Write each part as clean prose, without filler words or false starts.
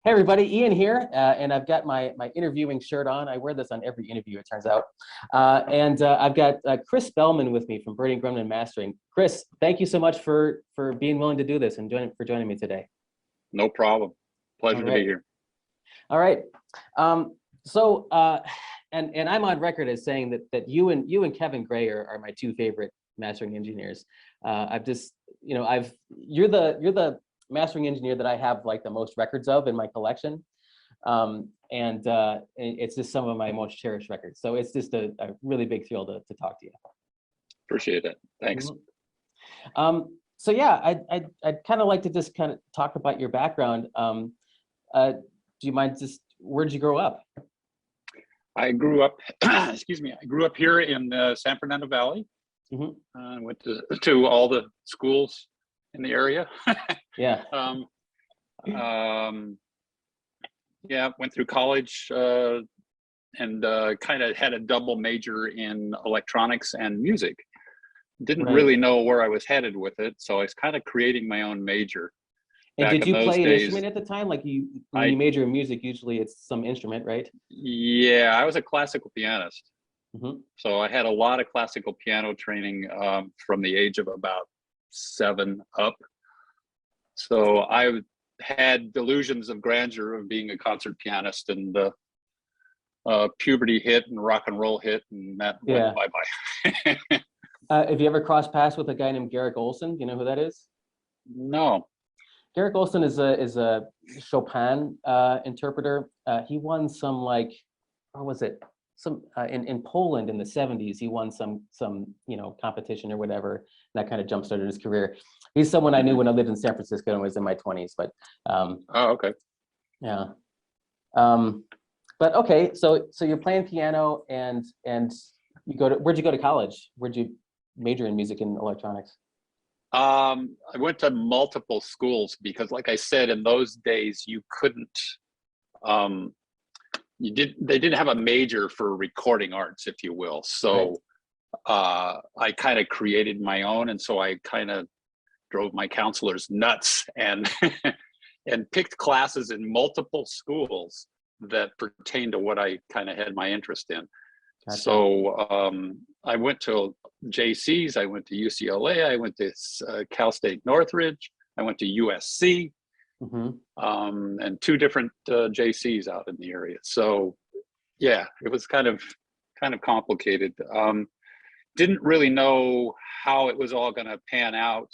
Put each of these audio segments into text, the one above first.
Hey everybody, Ian here, and I've got my interviewing shirt on. I wear this on every interview, it turns out. I've got Chris Bellman with me from Bernie Grundman Mastering. Chris, thank you so much for being willing to do this and for joining me today. No problem. Pleasure to be here. All right. And I'm on record as saying that you and Kevin Gray are my two favorite mastering engineers. You're the mastering engineer that I have like the most records of in my collection. It's just some of my most cherished records. So it's just a really big thrill to talk to you. Appreciate it. Thanks. So yeah, I'd kind of like to just kind of talk about your background. Do you mind where'd you grow up? I grew up, excuse me, I grew up here in San Fernando Valley. I went to all the schools in the area. Yeah. Yeah, went through college and kind of had a double major in electronics and music. Didn't really know where I was headed with it, so I was kind of creating my own major. And did you play an instrument at the time? Like when you major in music, usually it's some instrument, right? Yeah, I was a classical pianist. So I had a lot of classical piano training from the age of about 7 up. So I had delusions of grandeur of being a concert pianist, and puberty hit and rock and roll hit, and that went bye-bye. Have you ever crossed paths with a guy named Garrick Olson? Do you know who that is? No. Garrick Olson is a Chopin interpreter. He won some in Poland in the 70s. He won some competition or whatever. And that kind of jump started his career. He's someone I knew when I lived in San Francisco and was in my 20s. But oh, okay. Yeah. But okay, so you're playing piano and where'd you go to college? Where'd you major in music and electronics? I went to multiple schools because, like I said, in those days you couldn't. They didn't have a major for recording arts, if you will. So I kind of created my own, and so I kind of drove my counselors nuts and and picked classes in multiple schools that pertained to what I kind of had my interest in. Gotcha. So I went to JCs, I went to UCLA, I went to Cal State Northridge, I went to USC, and 2 different JCs out in the area. So yeah, it was kind of complicated. Didn't really know how it was all going to pan out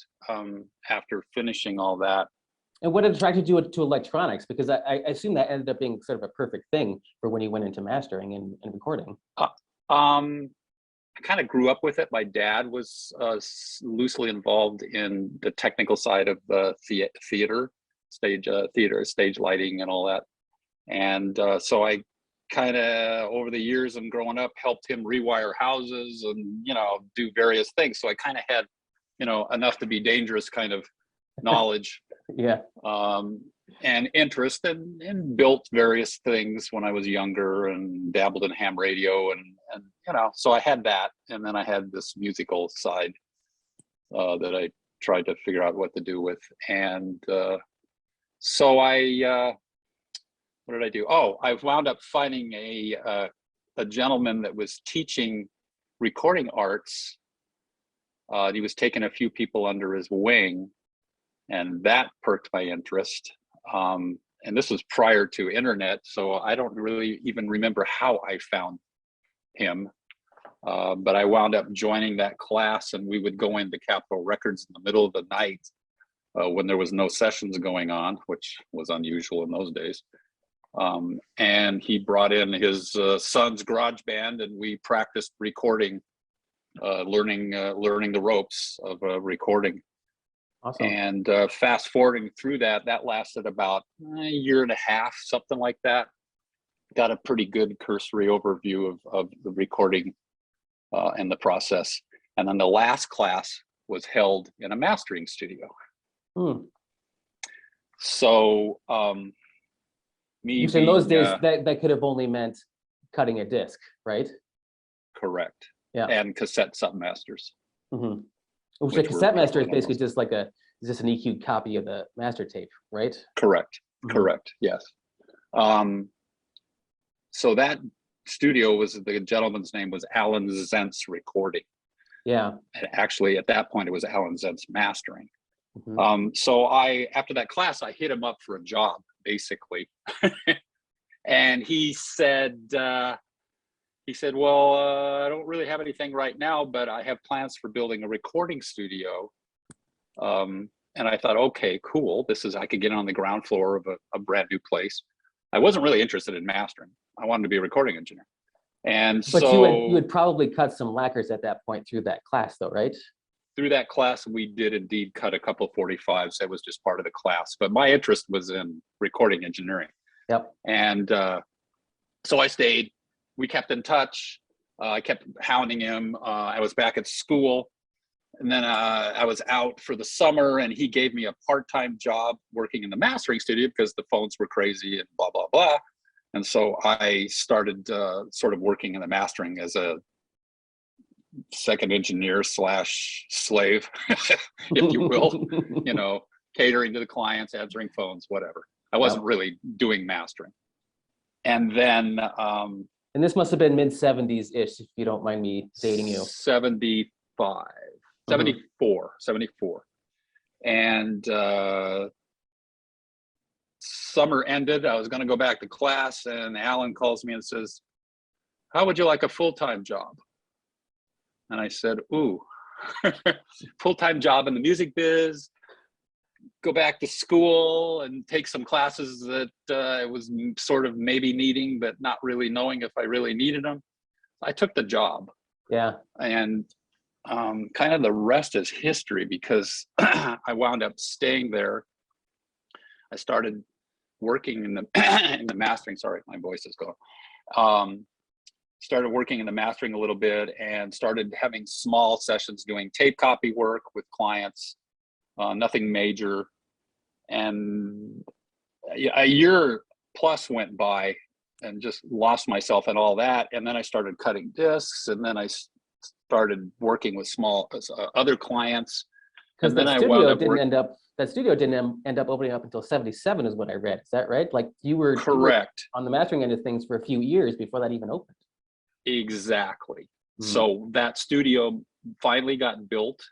after finishing all that. And what attracted you to electronics? Because I assume that ended up being sort of a perfect thing for when you went into mastering and recording. I kind of grew up with it. My dad was loosely involved in the technical side of theater, stage lighting and all that. And so I kind of, over the years and growing up, helped him rewire houses and, do various things. So I kind of had, enough to be dangerous kind of knowledge. And interest and built various things when I was younger and dabbled in ham radio and so I had that, and then I had this musical side that I tried to figure out what to do with. And so I what did I do? Oh, I wound up finding a gentleman that was teaching recording arts. He was taking a few people under his wing, and that perked my interest. And this was prior to internet, so I don't really even remember how I found him. But I wound up joining that class, and we would go into Capitol Records in the middle of the night when there was no sessions going on, which was unusual in those days. And he brought in his son's garage band, and we practiced recording, learning the ropes of recording. Awesome. And fast forwarding through that lasted about a year and a half, something like that. Got a pretty good cursory overview of the recording and the process. And then the last class was held in a mastering studio. So in those days, that could have only meant cutting a disc, right? Correct. Yeah. And cassette submasters. Which a cassette master is basically just like an EQ'd copy of the master tape, right? Correct. Correct. Yes. So that studio was, the gentleman's name was Allen Zentz Recording. Yeah. And actually, at that point, it was Allen Zentz Mastering. Mhm. So after that class, I hit him up for a job, basically. And he said, well, I don't really have anything right now, but I have plans for building a recording studio. And I thought, okay, cool. I could get on the ground floor of a brand new place. I wasn't really interested in mastering. I wanted to be a recording engineer. And But so you had probably cut some lacquers at that point through that class though, right? through that class, we did indeed cut a couple 45s. That was just part of the class. But my interest was in recording engineering. Yep. And so I stayed. We kept in touch. I kept hounding him. I was back at school. And then I was out for the summer, and he gave me a part-time job working in the mastering studio because the phones were crazy and blah, blah, blah. And so I started sort of working in the mastering as a second engineer / slave, if you will, catering to the clients, answering phones, whatever. I wasn't really doing mastering. And then and this must have been mid 70s ish, if you don't mind me dating you. 74. And summer ended. I was going to go back to class, and Alan calls me and says, "How would you like a full-time job?" And I said, "Ooh, full-time job in the music biz, go back to school and take some classes that I was sort of maybe needing, but not really knowing if I really needed them." I took the job. Yeah. And kind of the rest is history, because I wound up staying there. I started working in the in the mastering. Sorry, my voice is gone. Started working in the mastering a little bit, and started having small sessions doing tape copy work with clients. Nothing major. And a year plus went by, and just lost myself in all that. And then I started cutting discs, and then I started working with small other clients. Because that studio didn't end up opening up until 77 is what I read. Is that right? Like you were on the mastering end of things for a few years before that even opened. Exactly. So that studio finally got built.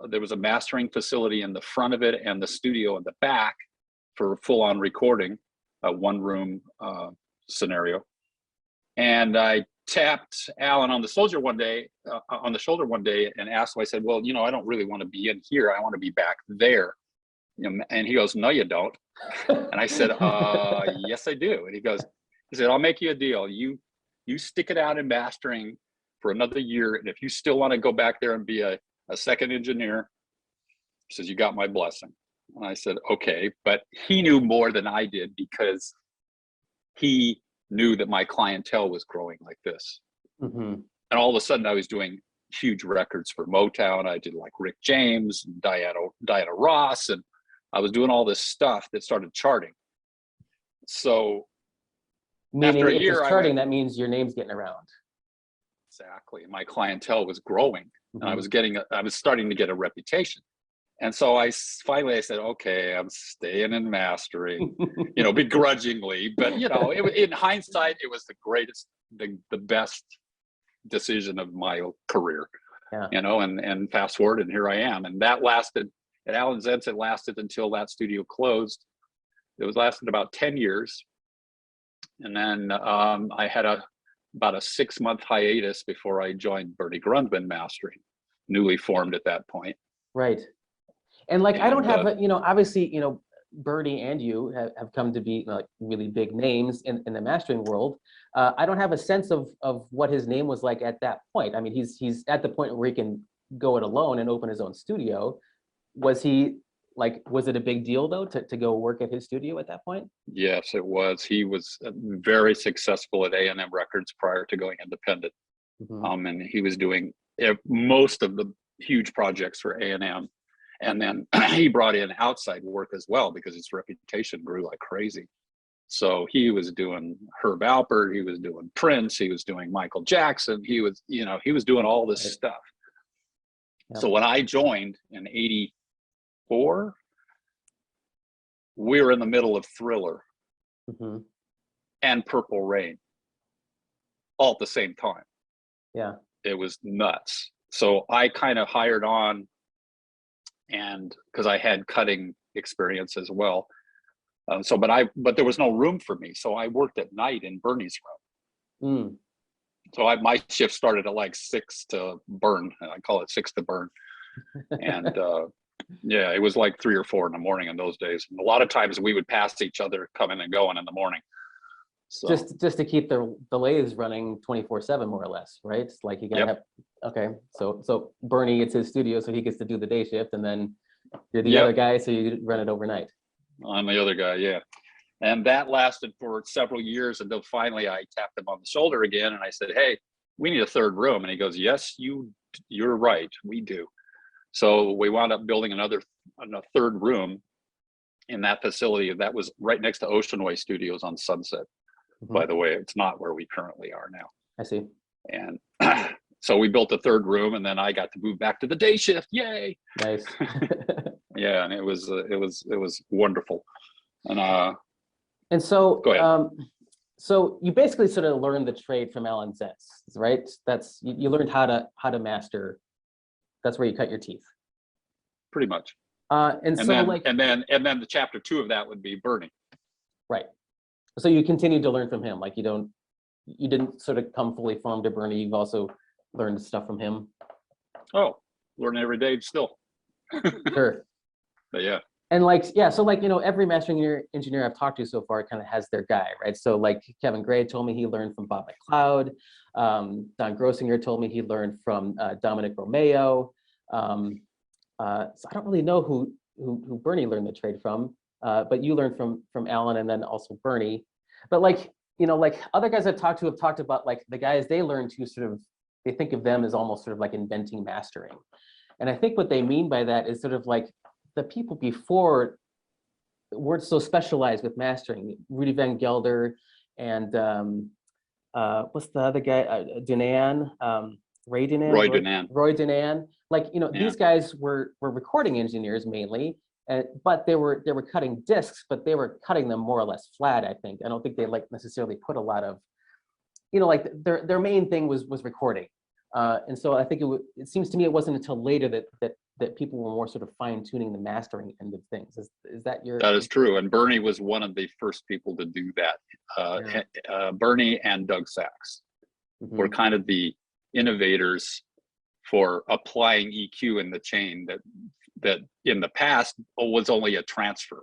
There was a mastering facility in the front of it and the studio in the back for full-on recording, a one-room scenario. And I tapped Alan on the shoulder one day, and asked him. I said, "Well, I don't really want to be in here. I want to be back there." And he goes, "No, you don't." And I said, "Yes, I do." And he said, "I'll make you a deal. You stick it out in mastering for another year, and if you still want to go back there and be a second engineer," he says, "you got my blessing." And I said, "Okay." But he knew more than I did, because he knew that my clientele was growing like this. And all of a sudden I was doing huge records for Motown. I did like Rick James and Diana Ross, and I was doing all this stuff that started charting. So meaning after a year, charting, that means your name's getting around. Exactly. My clientele was growing, and I was starting to get a reputation. And so I said, "Okay, I'm staying in mastering," begrudgingly, but in hindsight, it was the best decision of my career. Yeah. And fast forward, and here I am. And that lasted at Allen Zentz. It lasted until that studio closed. It lasted about 10 years. And then I had about a 6-month hiatus before I joined Bernie Grundman Mastering, newly formed at that point. Right. And I don't have, obviously, Bernie and you have come to be like really big names in the mastering world. I don't have a sense of what his name was like at that point. I mean, he's at the point where he can go it alone and open his own studio. Was it a big deal though to go work at his studio at that point? Yes, it was. He was very successful at A&M Records prior to going independent. And he was doing most of the huge projects for A&M. And then he brought in outside work as well, because his reputation grew like crazy. So he was doing Herb Alpert, he was doing Prince, he was doing Michael Jackson, he was doing all this stuff. Yep. So when I joined in 84, we were in the middle of Thriller Hmm. and Purple Rain all at the same time. Yeah. It was nuts. So I kind of hired on, and because I had cutting experience as well. But there was no room for me. So I worked at night in Bernie's room. Mm. So my shift started at like 6 to burn. I call it 6 to burn. And yeah, it was like 3 or 4 in the morning in those days. And a lot of times we would pass each other coming and going in the morning. So Just to keep the lathes running 24/7 more or less, right? It's like you gotta Yep. have, okay. So Bernie, it's his studio, so he gets to do the day shift, and then you're the Yep. other guy, so you run it overnight. I'm the other guy, yeah. And that lasted for several years until finally I tapped him on the shoulder again and I said, "Hey, we need a third room." And he goes, "Yes, you're right, we do." So we wound up building a third room in that facility that was right next to Ocean Way Studios on Sunset. Mhm. By the way, it's not where we currently are now. I see. And so we built a third room, and then I got to move back to the day shift. Yay! Nice. Yeah, and it was wonderful. And so, go ahead. So you basically sort of learned the trade from Allen Zentz, right? That's you learned how to master. That's where you cut your teeth. Pretty much. And so then, like, and then the chapter 2 of that would be Bernie. right. So you continued to learn from him. Like you didn't sort of come fully formed to Bernie. You've also learned stuff from him. Oh, learning every day still. Sure. But yeah. And like, yeah, so like, every mastering engineer I've talked to so far kind of has their guy, right? So like Kevin Gray told me he learned from Bob McLeod. Don Grossinger told me he learned from Dominic Romeo. So I don't really know who Bernie learned the trade from, but you learned from Alan and then also Bernie. But like, like other guys I've talked to have talked about like the guys they learn to sort of, they think of them as almost sort of like inventing mastering. And I think what they mean by that is sort of like the people before weren't so specialized with mastering. Rudy Van Gelder and what's the other guy? Dunan, Ray Dunan, Roy Dunan. Roy Dunan. Like, Yeah. these guys were recording engineers mainly, but they were cutting discs, but they were cutting them more or less flat, I think. I don't think they like necessarily put a lot of, like their main thing was recording. And so I think it seems to me it wasn't until later that people were more sort of fine tuning the mastering end of things. Is that your? That is true. And Bernie was one of the first people to do that. Bernie and Doug Sachs were kind of the innovators for applying EQ in the chain that in the past was only a transfer.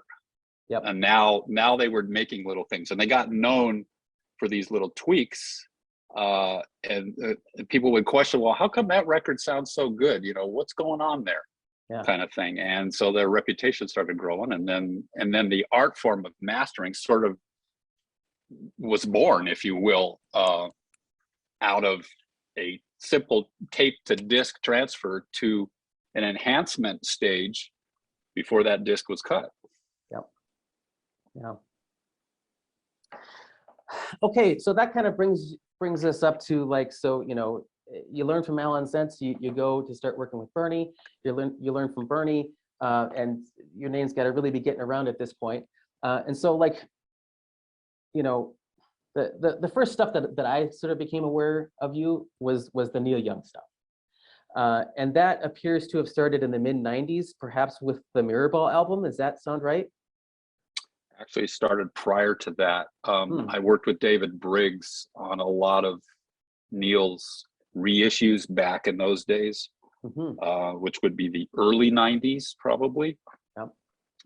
Yep. And now they were making little things, and they got known for these little tweaks. And people would question, well, how come that record sounds so good? What's going on there? Yeah. Kind of thing. And so their reputation started growing, and then the art form of mastering sort of was born, if you will, out of a simple tape to disc transfer to an enhancement stage before that disc was cut. Yep. Yeah. Okay, so that kind of brings us up to like, so you learn from Allen Zentz, you go to start working with Bernie, you learn from Bernie, and your name's got to really be getting around at this point. And so like, the first stuff that I sort of became aware of you was the Neil Young stuff. And that appears to have started in the mid-90s, perhaps with the Mirrorball album. Does that sound right? Actually started prior to that. I worked with David Briggs on a lot of Neil's reissues back in those days, which would be the early 90s probably. Yep.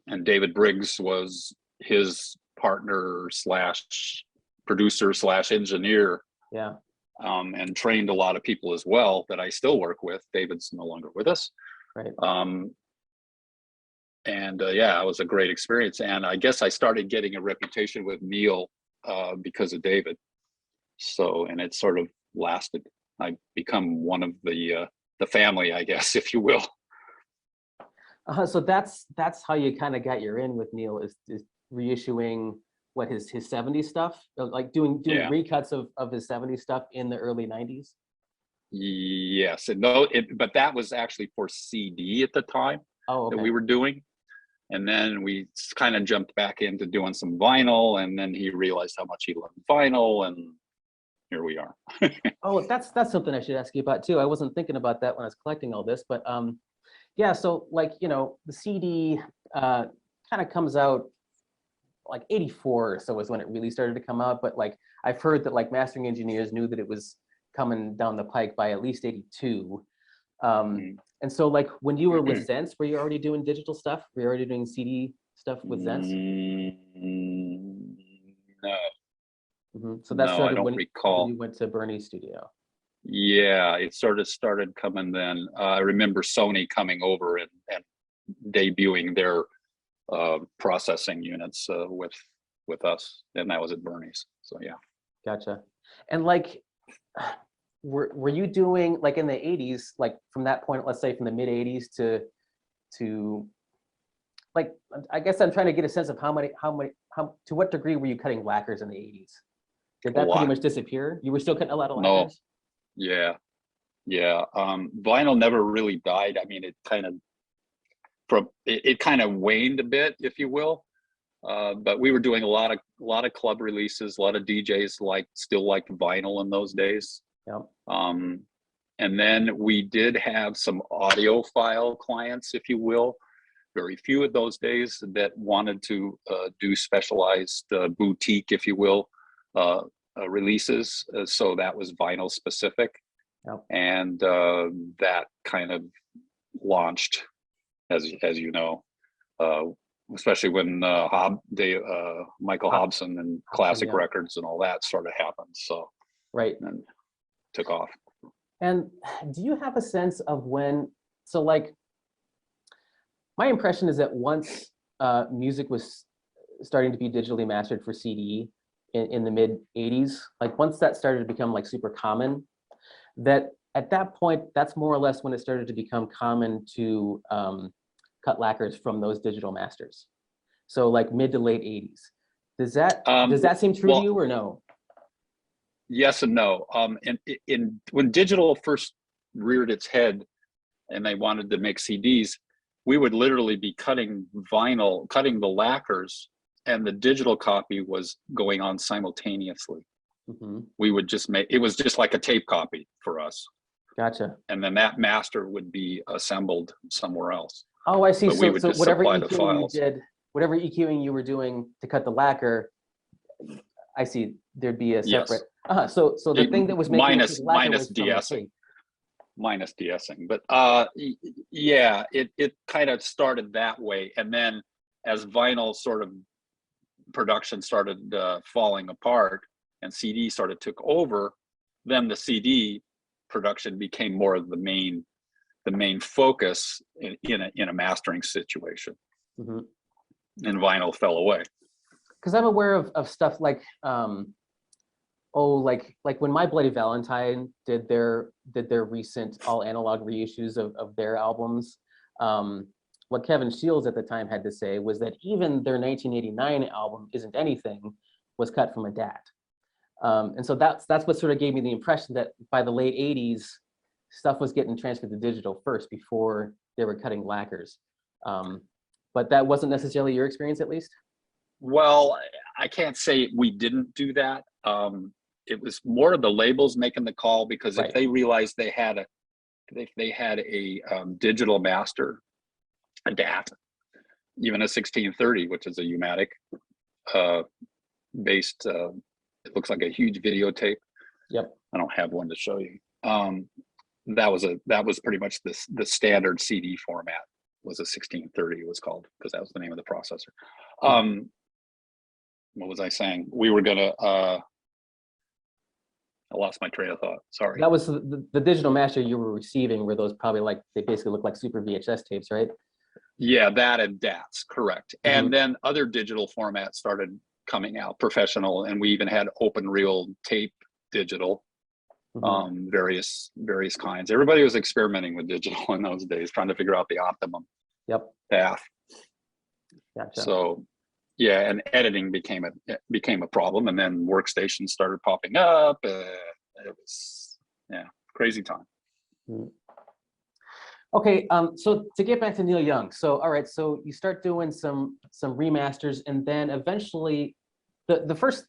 And David Briggs was his partner slash producer slash engineer. Yeah. And trained a lot of people as well that I still work with. David's no longer with us. Right. Yeah, it was a great experience. And I guess I started getting a reputation with Neil because of David. So, and it sort of lasted. I've become one of the family, I guess, if you will. So that's how you kind of got your in with Neil, is reissuing what his 70s stuff, like doing recuts of his 70s stuff in the early 90s. Yes, but that was actually for CD at the time. Oh, okay. That we were doing. And then we kind of jumped back into doing some vinyl, and then he realized how much he loved vinyl, and here we are. Oh, that's something I should ask you about too. I wasn't thinking about that when I was collecting all this, but yeah. So like, you know, the CD kind of comes out like 84 or so is when it really started to come out. But like, I've heard that like mastering engineers knew that it was coming down the pike by at least 82. And so like when you were with Zentz, were you already doing digital stuff? Were you already doing CD stuff with Zentz? No. So that No, I started don't when recall. you went to Bernie's studio. Yeah, it sort of started coming then. I remember Sony coming over and debuting their processing units with us, and that was at Bernie's. So yeah. Gotcha. And like, were you doing like in the 80s, like from that point, let's say from the mid 80s to like, I guess I'm trying to get a sense of how to what degree were you cutting lacquers in the 80s? Did that pretty much disappear? You were still cutting a lot of lacquers? No. Yeah. Vinyl never really died. I mean, it kind of waned a bit, if you will. But we were doing a lot of club releases. A lot of DJs still liked vinyl in those days. Yep. And then we did have some audiophile clients, if you will. Very few of those days that wanted to do specialized boutique, if you will, releases. So that was vinyl specific. Yep. And that kind of launched, as you know, especially when Michael Hobson and Classic Records and all that sort of happened. So right, and took off. And do you have a sense of when? So like, my impression is that once music was starting to be digitally mastered for CD in the mid 80s, like once that started to become like super common, that at that point, that's more or less when it started to become common to cut lacquers from those digital masters. So like mid to late 80s. Does that seem true to you or no? Yes and no. And when digital first reared its head and they wanted to make CDs, we would literally be cutting vinyl, cutting the lacquers, and the digital copy was going on simultaneously. We would just it was just like a tape copy for us. Gotcha. And then that master would be assembled somewhere else. Oh, I see. But So whatever EQing you did, whatever EQing you were doing to cut the lacquer, I see there'd be a separate. Yes. So the thing that was making minus de-essing. Minus de-essing, but yeah, it kind of started that way, and then as vinyl sort of production started falling apart and CD sort of took over, then the CD production became more of the main focus in a mastering situation, and vinyl fell away. Because I'm aware of stuff like like when My Bloody Valentine did their recent all analog reissues of their albums, what Kevin Shields at the time had to say was that even their 1989 album Isn't Anything was cut from a DAT. And so that's what sort of gave me the impression that by the late 80s, stuff was getting transferred to digital first before they were cutting lacquers. But that wasn't necessarily your experience, at least? Well, I can't say we didn't do that. It was more of the labels making the call, because if they realized they had a digital master, a DAT, even a 1630, which is a U-matic based, it looks like a huge videotape. Yep. I don't have one to show you. That was pretty much the standard CD format was a 1630, it was called, because that was the name of the processor. What was I saying? We were gonna I lost my train of thought. Sorry. That was the digital master you were receiving, were those probably like, they basically look like super VHS tapes, right? Yeah, that and DATs, correct. And then other digital formats started coming out, professional, and we even had open reel tape digital, various kinds. Everybody was experimenting with digital in those days, trying to figure out the optimum path. Gotcha. So yeah, and editing became a problem, and then workstations started popping up. It was crazy time. Okay, so to get back to Neil Young, so all right, so you start doing some remasters, and then eventually, the first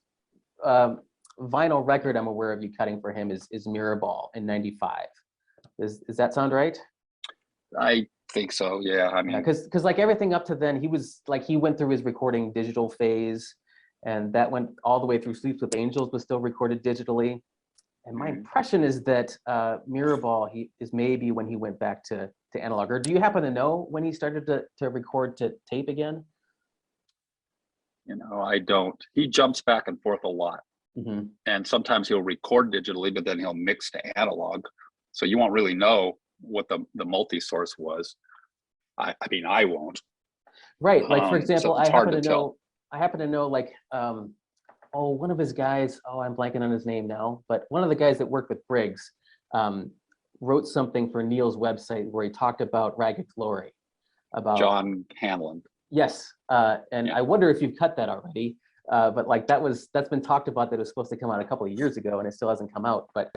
vinyl record I'm aware of you cutting for him is Mirrorball in '95. Does that sound right? I think so. Yeah. I Yeah, mean, because like everything up to then, he was like he went through his recording digital phase, and that went all the way through Sleeps with Angels was still recorded digitally. And my impression is that Mirrorball he is maybe when he went back to analog. Or do you happen to know when he started to record to tape again? I don't. He jumps back and forth a lot. Mm-hmm. And sometimes he'll record digitally, but then he'll mix to analog. So you won't really know what the multi-source was. I mean, I won't. Right. Like for So example, it's hard to tell. I happen to know like one of his guys, I'm blanking on his name now, but one of the guys that worked with Briggs wrote something for Neil's website where he talked about Ragged Glory. About John Hanlon. Yes. And I wonder if you've cut that already. But like that's been talked about that it was supposed to come out a couple of years ago and it still hasn't come out. But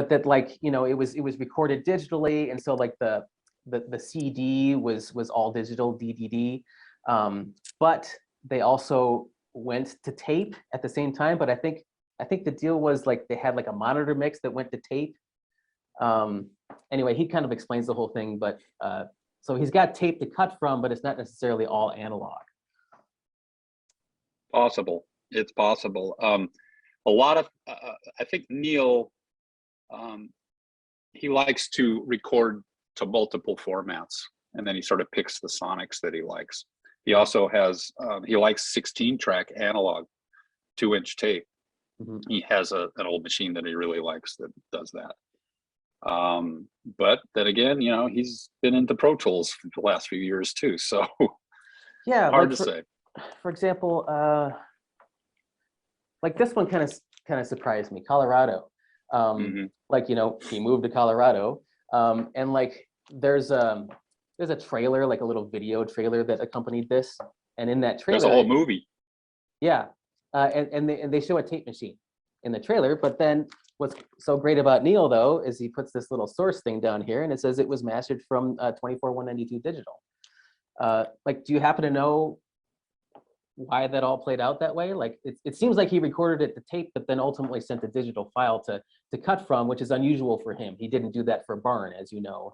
that like, it was recorded digitally, and so like the CD was all digital DDD. But they also went to tape at the same time. But I think the deal was like they had like a monitor mix that went to tape. Anyway, he kind of explains the whole thing, but so he's got tape to cut from, but it's not necessarily all analog. Possible. It's possible. A lot of, I think Neil, he likes to record to multiple formats, and then he sort of picks the sonics that he likes. He also has, he likes 16-track analog 2-inch tape. Mm-hmm. He has an old machine that he really likes that does that. But then again, he's been into Pro Tools for the last few years too. So yeah, hard to say. For example, like this one kind of surprised me, Colorado. Like, he moved to Colorado, and like there's a trailer, like a little video trailer that accompanied this, and in that trailer there's a whole movie. Yeah, and they show a tape machine in the trailer, but then what's so great about Neil though is he puts this little source thing down here, and it says it was mastered from 24-192 digital. Like, do you happen to know why that all played out that way? Like, it seems like he recorded it to tape, but then ultimately sent a digital file to cut from, which is unusual for him. He didn't do that for Barn, as you know.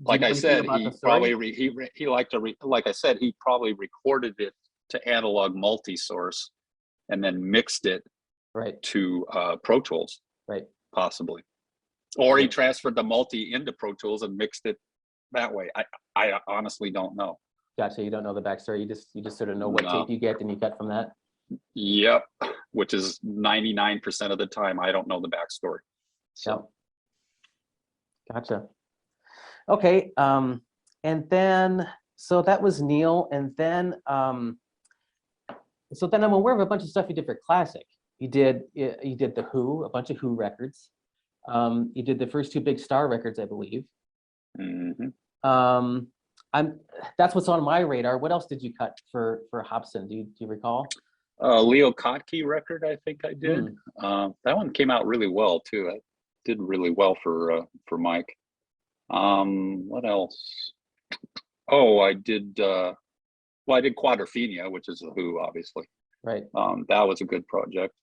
Like I said, he probably he liked to like I said, he probably recorded it to analog multi-source, and then mixed it to Pro Tools, possibly, or he transferred the multi into Pro Tools and mixed it that way. I honestly don't know. Gotcha. You don't know the backstory. You just sort of know what tape you get and you cut from that. Yep, which is 99% of the time I don't know the backstory. So. Yep. Gotcha. Okay. And then so that was Neil, and then so then I'm aware of a bunch of stuff you did for Classic. You did the Who, a bunch of Who records. You did the first 2 Big Star records, I believe. Mm-hmm. That's what's on my radar. What else did you cut for Hobson? Do you recall? Leo Kottke record, I think I did. That one came out really well too. I did really well for Mike. What else? Oh, I did. I did Quadrophenia, which is the Who, obviously. Right. That was a good project.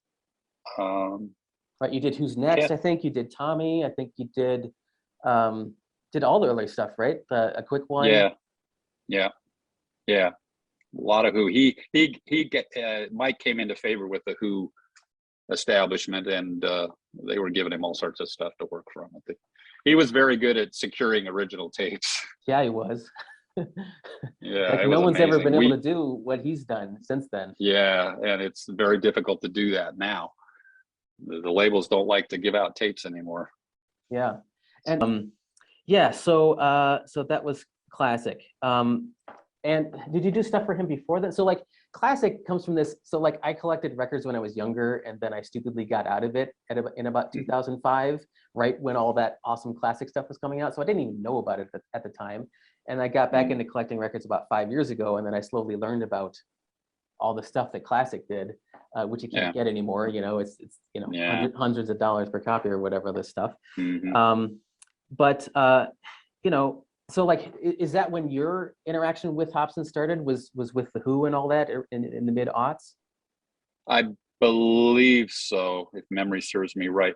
Right. You did Who's Next? I think you did Tommy. I think you did all the early stuff, right? A Quick One. Yeah. A lot of Who. Mike came into favor with the Who establishment, and they were giving him all sorts of stuff to work from. I think he was very good at securing original tapes. Yeah, he was. Yeah, like no one's ever been able to do what he's done since then. Yeah, and it's very difficult to do that now. The labels don't like to give out tapes anymore. Yeah, and yeah, so that was Classic. And did you do stuff for him before that? So like Classic comes from this. So like I collected records when I was younger, and then I stupidly got out of it in about 2005, right when all that awesome Classic stuff was coming out. So I didn't even know about it at the time. And I got back into collecting records about 5 years ago, and then I slowly learned about all the stuff that Classic did, which you can't get anymore. It's hundreds of dollars per copy or whatever this stuff. but you know, so like, is that when your interaction with Hobson started? Was with the Who and all that in the mid-aughts? I believe so, if memory serves me right.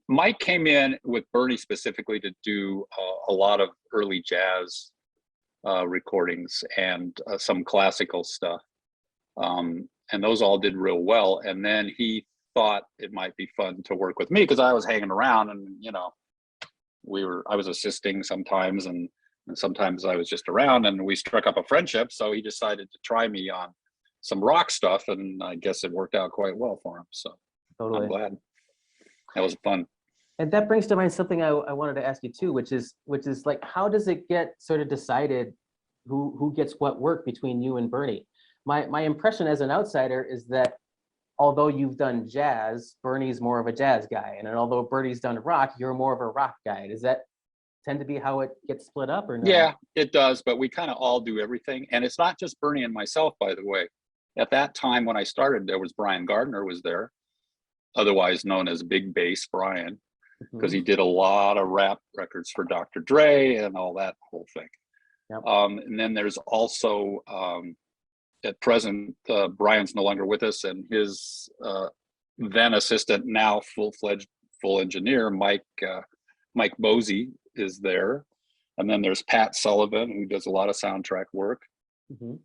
Mike came in with Bernie specifically to do a lot of early jazz recordings and some classical stuff. And those all did real well. And then he thought it might be fun to work with me because I was hanging around, and you know, I was assisting sometimes, and sometimes I was just around, and we struck up a friendship. So he decided to try me on some rock stuff, and I guess it worked out quite well for him. So Totally. I'm glad. That was fun. And that brings to mind something I wanted to ask you too, which is like, how does it get sort of decided who gets what work between you and Bernie? My impression as an outsider is that although you've done jazz, Bernie's more of a jazz guy, and although Bernie's done rock, you're more of a rock guy. Does that tend to be how it gets split up, or no? Yeah, it does, but we kind of all do everything. And it's not just Bernie and myself, by the way. At that time when I started, there was Brian Gardner was there, otherwise known as Big Bass Brian, because he did a lot of rap records for Dr. Dre and all that whole thing. Yep. And then there's also, at present, Brian's no longer with us, and his then assistant, now full engineer, Mike Bosey is there. And then there's Pat Sullivan, who does a lot of soundtrack work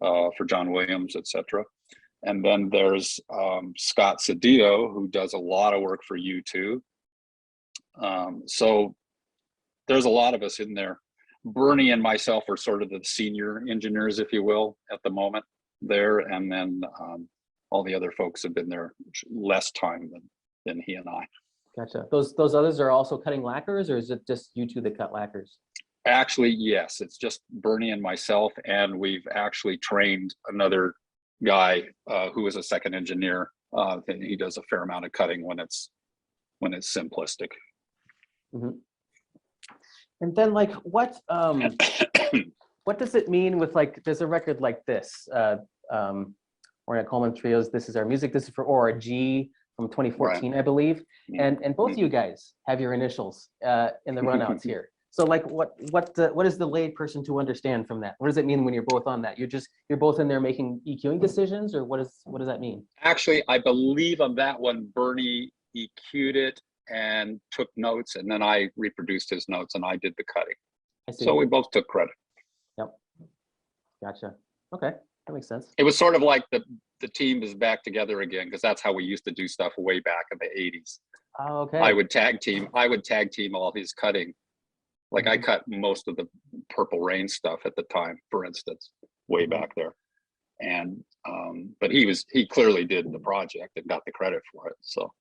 for John Williams, etc. And then there's Scott Cedillo, who does a lot of work for U2. So there's a lot of us in there. Bernie and myself are sort of the senior engineers, if you will, at the moment there. And then all the other folks have been there less time than he and I. Gotcha. Those others are also cutting lacquers, or is it just you two that cut lacquers? Actually, yes, it's just Bernie and myself, and we've actually trained another guy who is a second engineer. And he does a fair amount of cutting when it's simplistic. Mm-hmm. And then, like, what does it mean with, like, there's a record like this, Ornette Coleman Trio's "This Is Our Music." This is for ORG from 2014, right. I believe. And both of you guys have your initials in the runouts here. So, like, what is the lay person to understand from that? What does it mean when you're both on that? You're both in there making EQing decisions, or what does that mean? Actually, I believe on that one, Bernie EQ'd it and took notes, and then I reproduced his notes and I did the cutting. So we both took credit. Yep. Gotcha. Okay, that makes sense. It was sort of like the team is back together again, because that's how we used to do stuff way back in the 80s. Oh, okay. I would tag team all his cutting. Like I cut most of the Purple Rain stuff at the time, for instance, way back there. And but he clearly did the project and got the credit for it. So,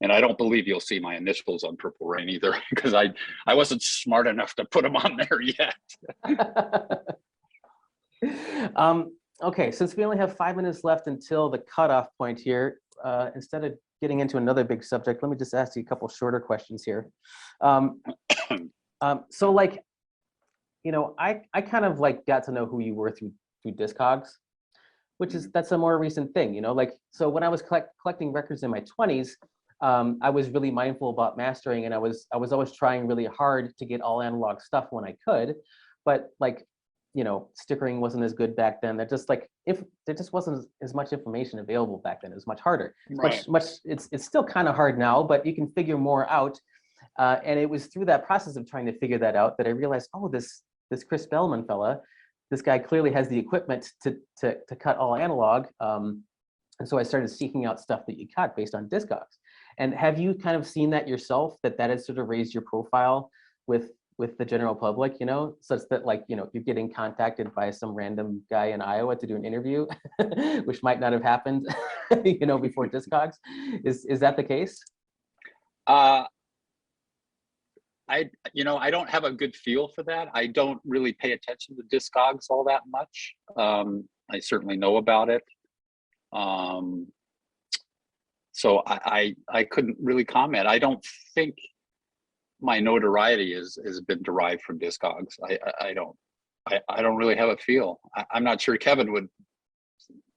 and I don't believe you'll see my initials on Purple Rain either, because I wasn't smart enough to put them on there yet. Okay, since we only have 5 minutes left until the cutoff point here, instead of getting into another big subject, let me just ask you a couple shorter questions here. So, like, you know, I kind of like got to know who you were through Discogs, which is, that's a more recent thing, you know, like, so when I was collecting records in my 20s, I was really mindful about mastering, and I was always trying really hard to get all analog stuff when I could, but, like, you know, stickering wasn't as good back then. That just, like, if there just wasn't as much information available back then, it was much harder. Right. It's still kind of hard now, but you can figure more out. And it was through that process of trying to figure that out that I realized, oh, this Chris Bellman fella, this guy clearly has the equipment to cut all analog. And so I started seeking out stuff that you cut based on Discogs. And have you kind of seen that yourself, that has sort of raised your profile with the general public, you know, such that, like, you know, you're getting contacted by some random guy in Iowa to do an interview, which might not have happened, you know, before Discogs? Is that the case? I don't have a good feel for that. I don't really pay attention to Discogs all that much. I certainly know about it. So I couldn't really comment. I don't think my notoriety has been derived from Discogs. I don't really have a feel. I'm not sure Kevin would.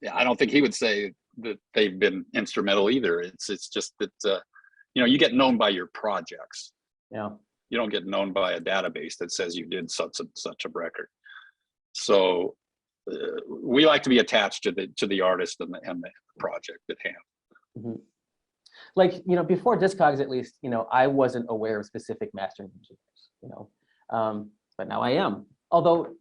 I don't think he would say that they've been instrumental either. It's just that you know, you get known by your projects. Yeah. You don't get known by a database that says you did such and such a record. So we like to be attached to the artist and the project at hand. Mhm. Like, you know, before Discogs, at least, you know, I wasn't aware of specific mastering engineers, you know, but now I am. Although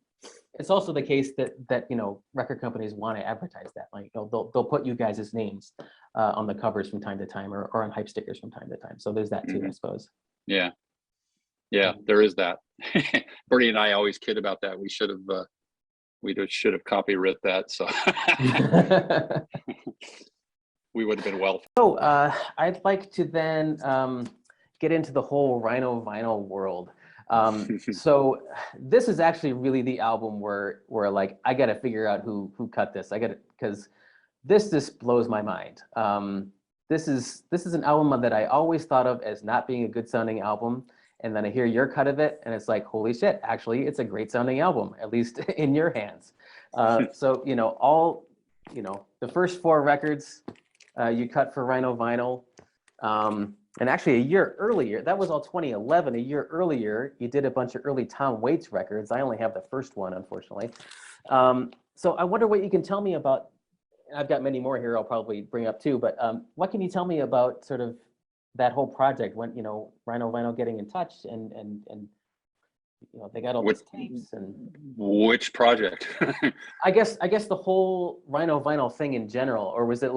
it's also the case that you know, record companies want to advertise that, like, you know, they'll put you guys' names on the covers from time to time, or on hype stickers from time to time. So there's that too, I suppose. Yeah, there is that. Bernie and I always kid about that. We should have copyright that. So we would have been well. So I'd like to then get into the whole Rhino vinyl world. So this is actually really the album where like I got to figure out who cut this. Because this just blows my mind. This is an album that I always thought of as not being a good sounding album, and then I hear your cut of it, and it's like, holy shit! Actually, it's a great sounding album, at least in your hands. So you know, the first 4 records you cut for Rhino vinyl. And actually a year earlier, that was all 2011, a year earlier, you did a bunch of early Tom Waits records. I only have the first one, unfortunately. So I wonder what you can tell me about, I've got many more here I'll probably bring up too, but what can you tell me about sort of that whole project when, you know, Rhino Vinyl getting in touch and you know, they got all these tapes and. Which project? I guess the whole Rhino Vinyl thing in general, or was there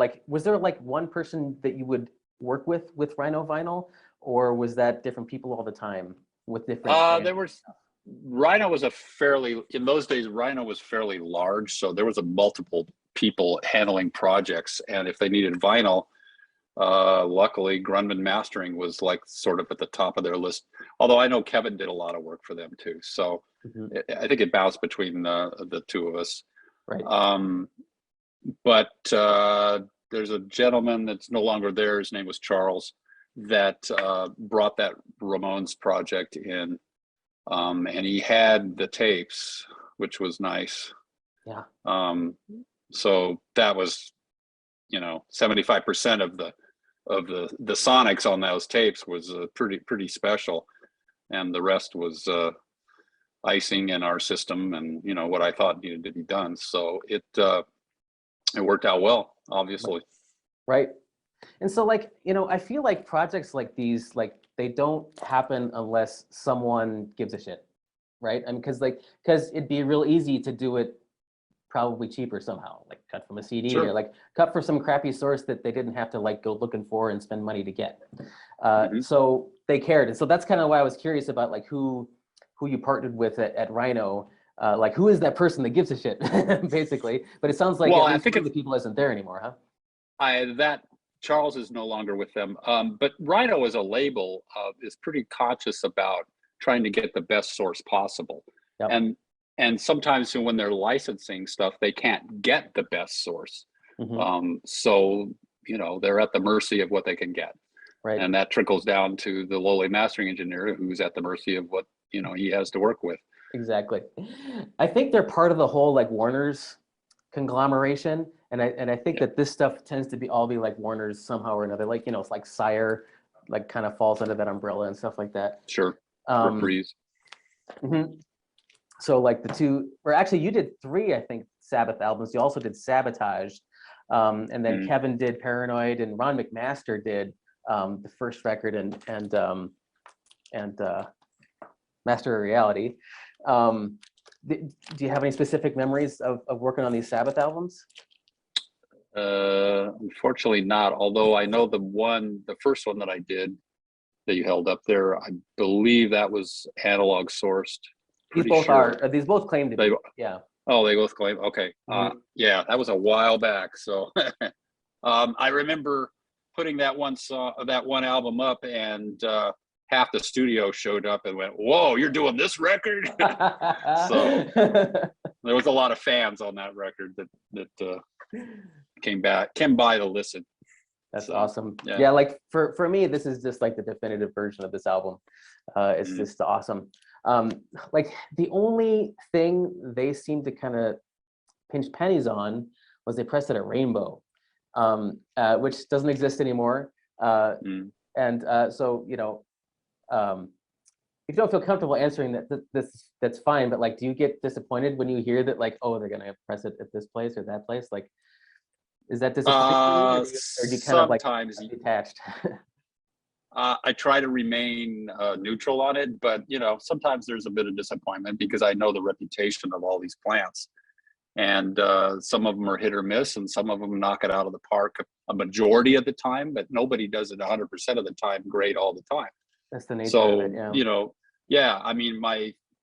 like one person that you would work with Rhino Vinyl, or was that different people all the time with different? There was, Rhino was in those days, Rhino was fairly large, so there was a multiple people handling projects, and if they needed vinyl, luckily Grundman Mastering was like sort of at the top of their list. Although I know Kevin did a lot of work for them too, so I think it bounced between the two of us. Right. But there's a gentleman that's no longer there. His name was Charles, that brought that Ramones project in, and he had the tapes, which was nice. Yeah. So that was, you know, 75% of the sonics on those tapes was pretty special, and the rest was icing in our system, and you know what I thought needed to be done. So it worked out well, obviously. Right. And so, like, you know, I feel like projects like these, like, they don't happen unless someone gives a shit, right? I mean, because it'd be real easy to do it probably cheaper somehow, like cut from a CD, Sure. or like cut for some crappy source that they didn't have to like go looking for and spend money to get. So they cared. And so that's kind of why I was curious about like who you partnered with at Rhino. Like, who is that person that gives a shit, basically? But it sounds like, well, I think the people isn't there anymore, huh? That Charles is no longer with them. But Rhino as a label is pretty conscious about trying to get the best source possible. Yep. And sometimes when they're licensing stuff, they can't get the best source. So, you know, they're at the mercy of what they can get. Right. And that trickles down to the lowly mastering engineer, who's at the mercy of what, you know, he has to work with. Exactly. I think they're part of the whole like Warner's conglomeration, and I think that this stuff tends to be like Warner's somehow or another. Like, you know, it's like Sire, like kind of falls under that umbrella and stuff like that. Sure. Reprise. So like the two, or actually you did 3, I think, Sabbath albums. You also did Sabotage, and then Kevin did Paranoid, and Ron McMaster did the first record and Master of Reality. Do you have any specific memories of working on these Sabbath albums? Unfortunately not, although I know the first one that I did that you held up there, I believe that was analog sourced. These both are. These both claim to be. Yeah. Oh, they both claim. Okay. Yeah, that was a while back. So I remember putting that one album up, and half the studio showed up and went, "Whoa, you're doing this record!" So there was a lot of fans on that record that came by to listen. That's awesome. Yeah, like for me, this is just like the definitive version of this album. It's just awesome. Like the only thing they seemed to kind of pinch pennies on was they pressed it at Rainbow, which doesn't exist anymore. And so, you know, if you don't feel comfortable answering that, that's fine. But like, do you get disappointed when you hear that, like, oh, they're gonna press it at this place or that place? Like, is that disappointing for you, or do you kind of like Sometimes detached? I try to remain neutral on it, but you know, sometimes there's a bit of disappointment because I know the reputation of all these plants, and some of them are hit or miss, and some of them knock it out of the park a majority of the time, but nobody does it 100% of the time great all the time. That's the nature So of it. Yeah. you know, yeah, I mean,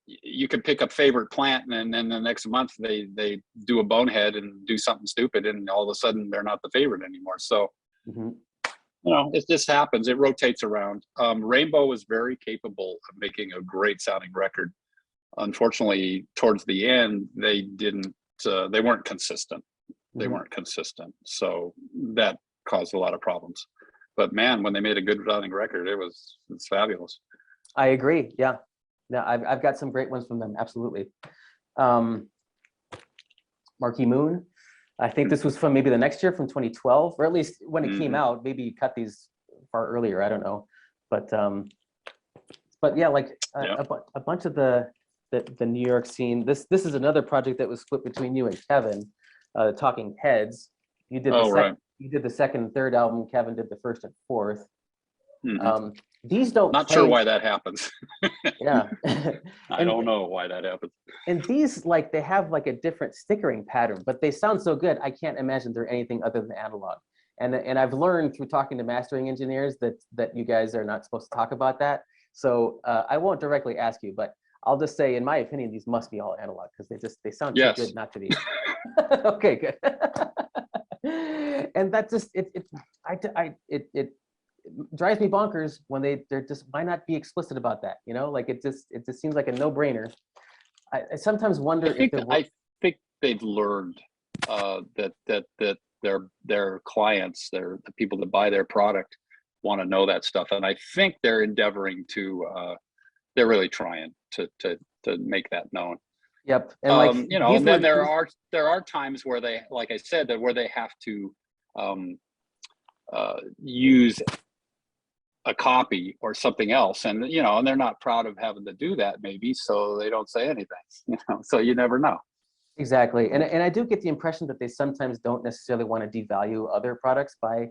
you can pick a favorite plant, and then the next month they do a bonehead and do something stupid, and all of a sudden they're not the favorite anymore. So you know, it just happens. It rotates around. Rainbow was very capable of making a great sounding record. Unfortunately, towards the end, they didn't. They weren't consistent. They weren't consistent. So that caused a lot of problems. But man, when they made a good sounding record, it's fabulous. I agree. Yeah. Yeah, I've got some great ones from them. Absolutely. Marquee Moon. I think this was from maybe the next year, from 2012, or at least when it came out. Maybe you cut these far earlier. I don't know, but yeah, like a bunch of the New York scene. This is another project that was split between you and Kevin, the Talking Heads. You did you did the second and third album. Kevin did the first and fourth. These don't. Not sure why that happens. Yeah. I don't know why that happens. And these, like, they have like a different stickering pattern, but they sound so good. I can't imagine they're anything other than analog. And I've learned through talking to mastering engineers that you guys are not supposed to talk about that. So I won't directly ask you, but I'll just say, in my opinion, these must be all analog, because they sound too good not to be. Okay, good. And that just it drives me bonkers when they're just, why not be explicit about that? You know, like it just seems like a no-brainer. I sometimes wonder I think they've learned that their clients, the people that buy their product, want to know that stuff, and I think they're endeavoring to. They're really trying to make that known. Yep, and like you know, and then there are times where they, like I said, where they have to use a copy or something else, and you know, and they're not proud of having to do that, maybe, so they don't say anything. You know, so you never know. Exactly, and I do get the impression that they sometimes don't necessarily want to devalue other products by,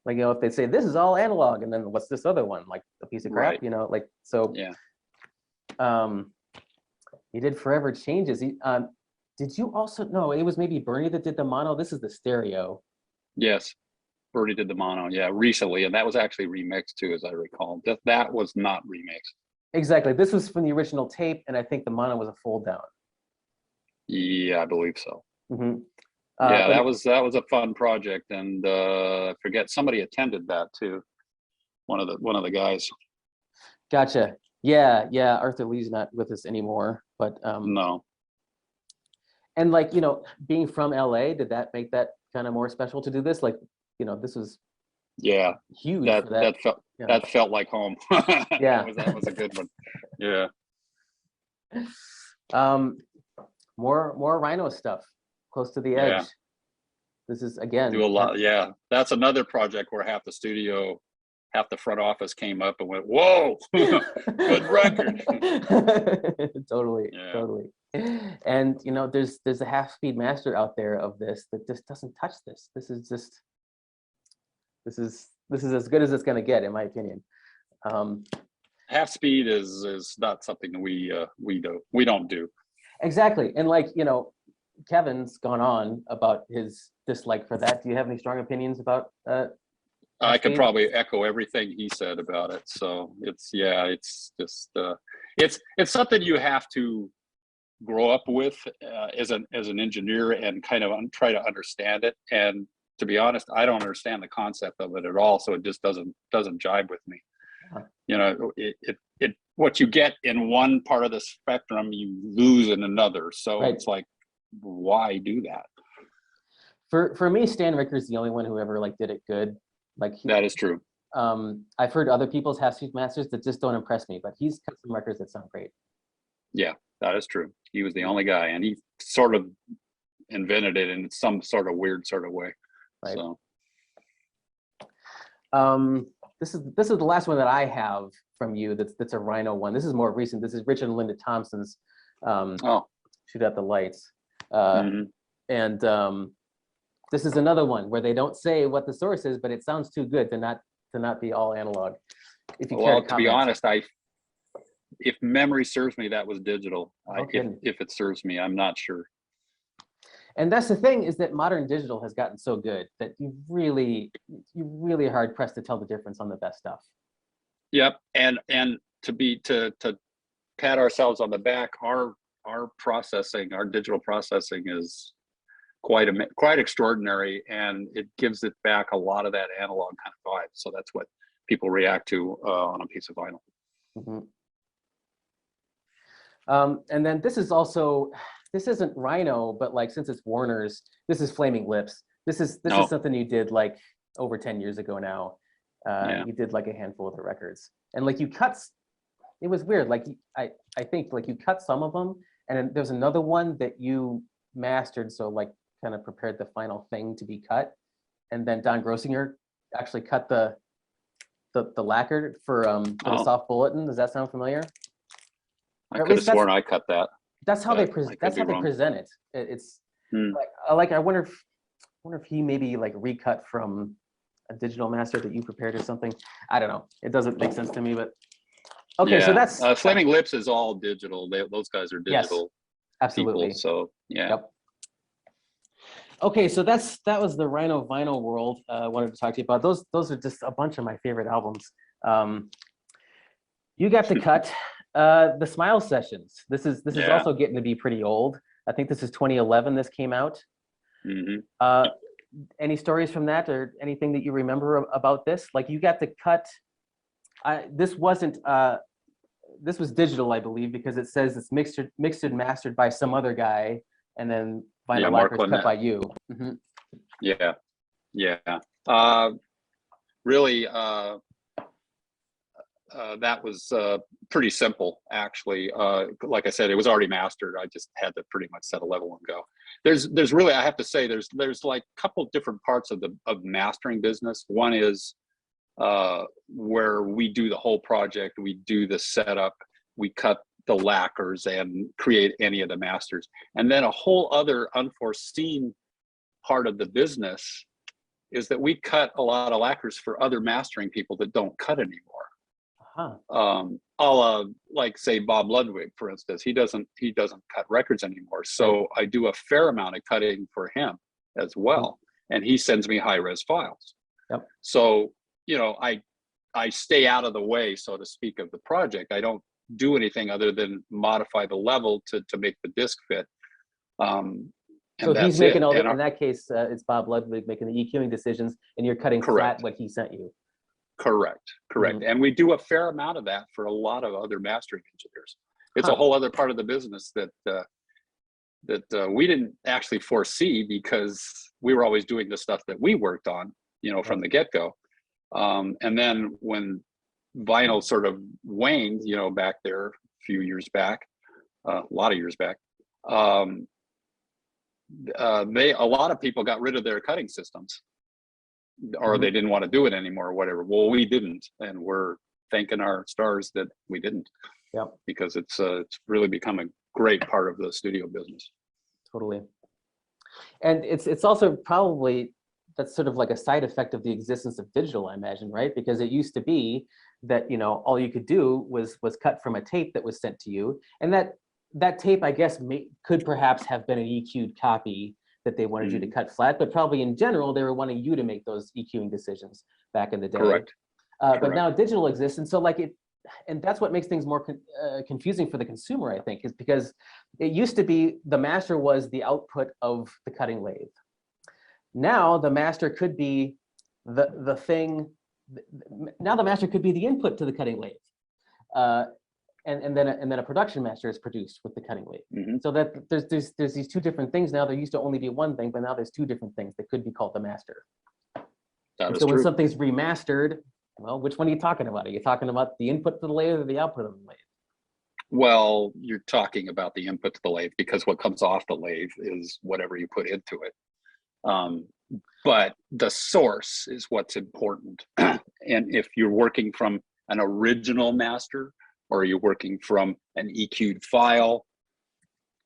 like, you know, if they say this is all analog, and then what's this other one, like a piece of crap, you know, like, so. Yeah. You did Forever Changes. Did you also, no, it was maybe Bernie that did the mono. This is the stereo. Yes, Bernie did the mono, yeah, recently, and that was actually remixed too, as I recall. That was not remixed. Exactly. This was from the original tape, and I think the mono was a fold down. Yeah, I believe so. Yeah, that was a fun project, and I forget, somebody attended that too. One of the guys. Gotcha. Yeah, Arthur Lee's not with us anymore, but no. And like, you know, being from LA, did that make that kind of more special to do this? Like, you know, this was huge. That felt like home. Yeah, that was a good one. Yeah. More Rhino stuff, Close to the Edge. Yeah. This is, again, do a lot. Yeah, that's another project where half the front office came up and went, "Whoa, good record." Totally. And you know, there's a half-speed master out there of this that just doesn't touch this. This is as good as it's going to get, in my opinion. Half speed is not something we don't do. Exactly, and like, you know, Kevin's gone on about his dislike for that. Do you have any strong opinions about? I could probably echo everything he said about it. So it's just it's something you have to grow up with as an engineer and kind of try to understand it. And to be honest, I don't understand the concept of it at all. So it just doesn't jibe with me. You know, it what you get in one part of the spectrum, you lose in another. So It's like, why do that? For me, Stan Ricker's the only one who ever like did it good. Like, that is true. I've heard other people's half-speed masters that just don't impress me, but he's cut some records that sound great. Yeah, that is true. He was the only guy, and he sort of invented it in some sort of weird sort of way. Right. So, this is the last one that I have from you. That's a Rhino one. This is more recent. This is Richard and Linda Thompson's Shoot Out the Lights. And this is another one where they don't say what the source is, but it sounds too good to not be all analog. If you care to be honest, if memory serves me, that was digital. If it serves me, I'm not sure. And that's the thing, is that modern digital has gotten so good that you're really hard pressed to tell the difference on the best stuff. Yep, and to pat ourselves on the back, our processing, our digital processing is quite extraordinary, and it gives it back a lot of that analog kind of vibe. So that's what people react to on a piece of vinyl. And then this isn't Rhino, but like, since it's Warner's, this is Flaming Lips. This is something you did like over 10 years ago now. You did like a handful of the records, and like you cut. It was weird. Like I think like you cut some of them, and then there's another one that you mastered, so like kind of prepared the final thing to be cut, and then Don Grossinger actually cut the lacquer for the Soft Bulletin. Does that sound familiar? I could have sworn I cut that. That's how they present it. It's like I wonder if he maybe like recut from a digital master that you prepared or something. I don't know. It doesn't make sense to me, but okay. So that's Flaming Lips is all digital. Those guys are digital. Yes, absolutely. People, so yeah. Yep. Okay, so that was the Rhino vinyl world. I wanted to talk to you about. Those are just a bunch of my favorite albums. You got to cut the Smile Sessions. This is also getting to be pretty old. I think this is 2011. This came out. Any stories from that, or anything that you remember about this? Like, you got to cut. This was digital, I believe, because it says it's mixed and mastered by some other guy, and then vinyl lacquers cut by you. Really, that was pretty simple, actually. Like I said, it was already mastered. I just had to pretty much set a level and go. There's really, I have to say, there's like a couple different parts of mastering business. One is where we do the whole project, we do the setup, we cut the lacquers and create any of the masters. And then a whole other unforeseen part of the business is that we cut a lot of lacquers for other mastering people that don't cut anymore. Like say Bob Ludwig, for instance, he doesn't cut records anymore. So I do a fair amount of cutting for him as well. And he sends me high-res files. Yep. So, I stay out of the way, so to speak, of the project. I don't do anything other than modify the level to make the disc fit. So he's making all in that case, it's Bob Ludwig making the EQing decisions, and you're cutting flat what he sent you. Correct. And we do a fair amount of that for a lot of other mastering engineers. It's a whole other part of the business that we didn't actually foresee, because we were always doing the stuff that we worked on, from the get-go. And then when vinyl sort of waned, back there a few years back, a lot of years back, a lot of people got rid of their cutting systems, or they didn't want to do it anymore or whatever. Well, we didn't, and we're thanking our stars that we didn't. Yep. Because it's really become a great part of the studio business. Totally. And it's also probably, that's sort of like a side effect of the existence of digital, I imagine, right? Because it used to be that, all you could do was cut from a tape that was sent to you, and that tape, I guess, could perhaps have been an EQ'd copy that they wanted you to cut flat, but probably in general, they were wanting you to make those EQing decisions back in the day. Correct. But now digital exists, and so and that's what makes things more confusing for the consumer, I think, is because it used to be the master was the output of the cutting lathe. Now the master could be the thing. Now the master could be the input to the cutting lathe, and then a production master is produced with the cutting lathe. So that there's these two different things now. There used to only be one thing, but now there's two different things that could be called the master. So when something's remastered, well, which one are you talking about? Are you talking about the input to the lathe or the output of the lathe? Well, you're talking about the input to the lathe, because what comes off the lathe is whatever you put into it. But the source is what's important. and if you're working from an original master or you're working from an EQ'd file,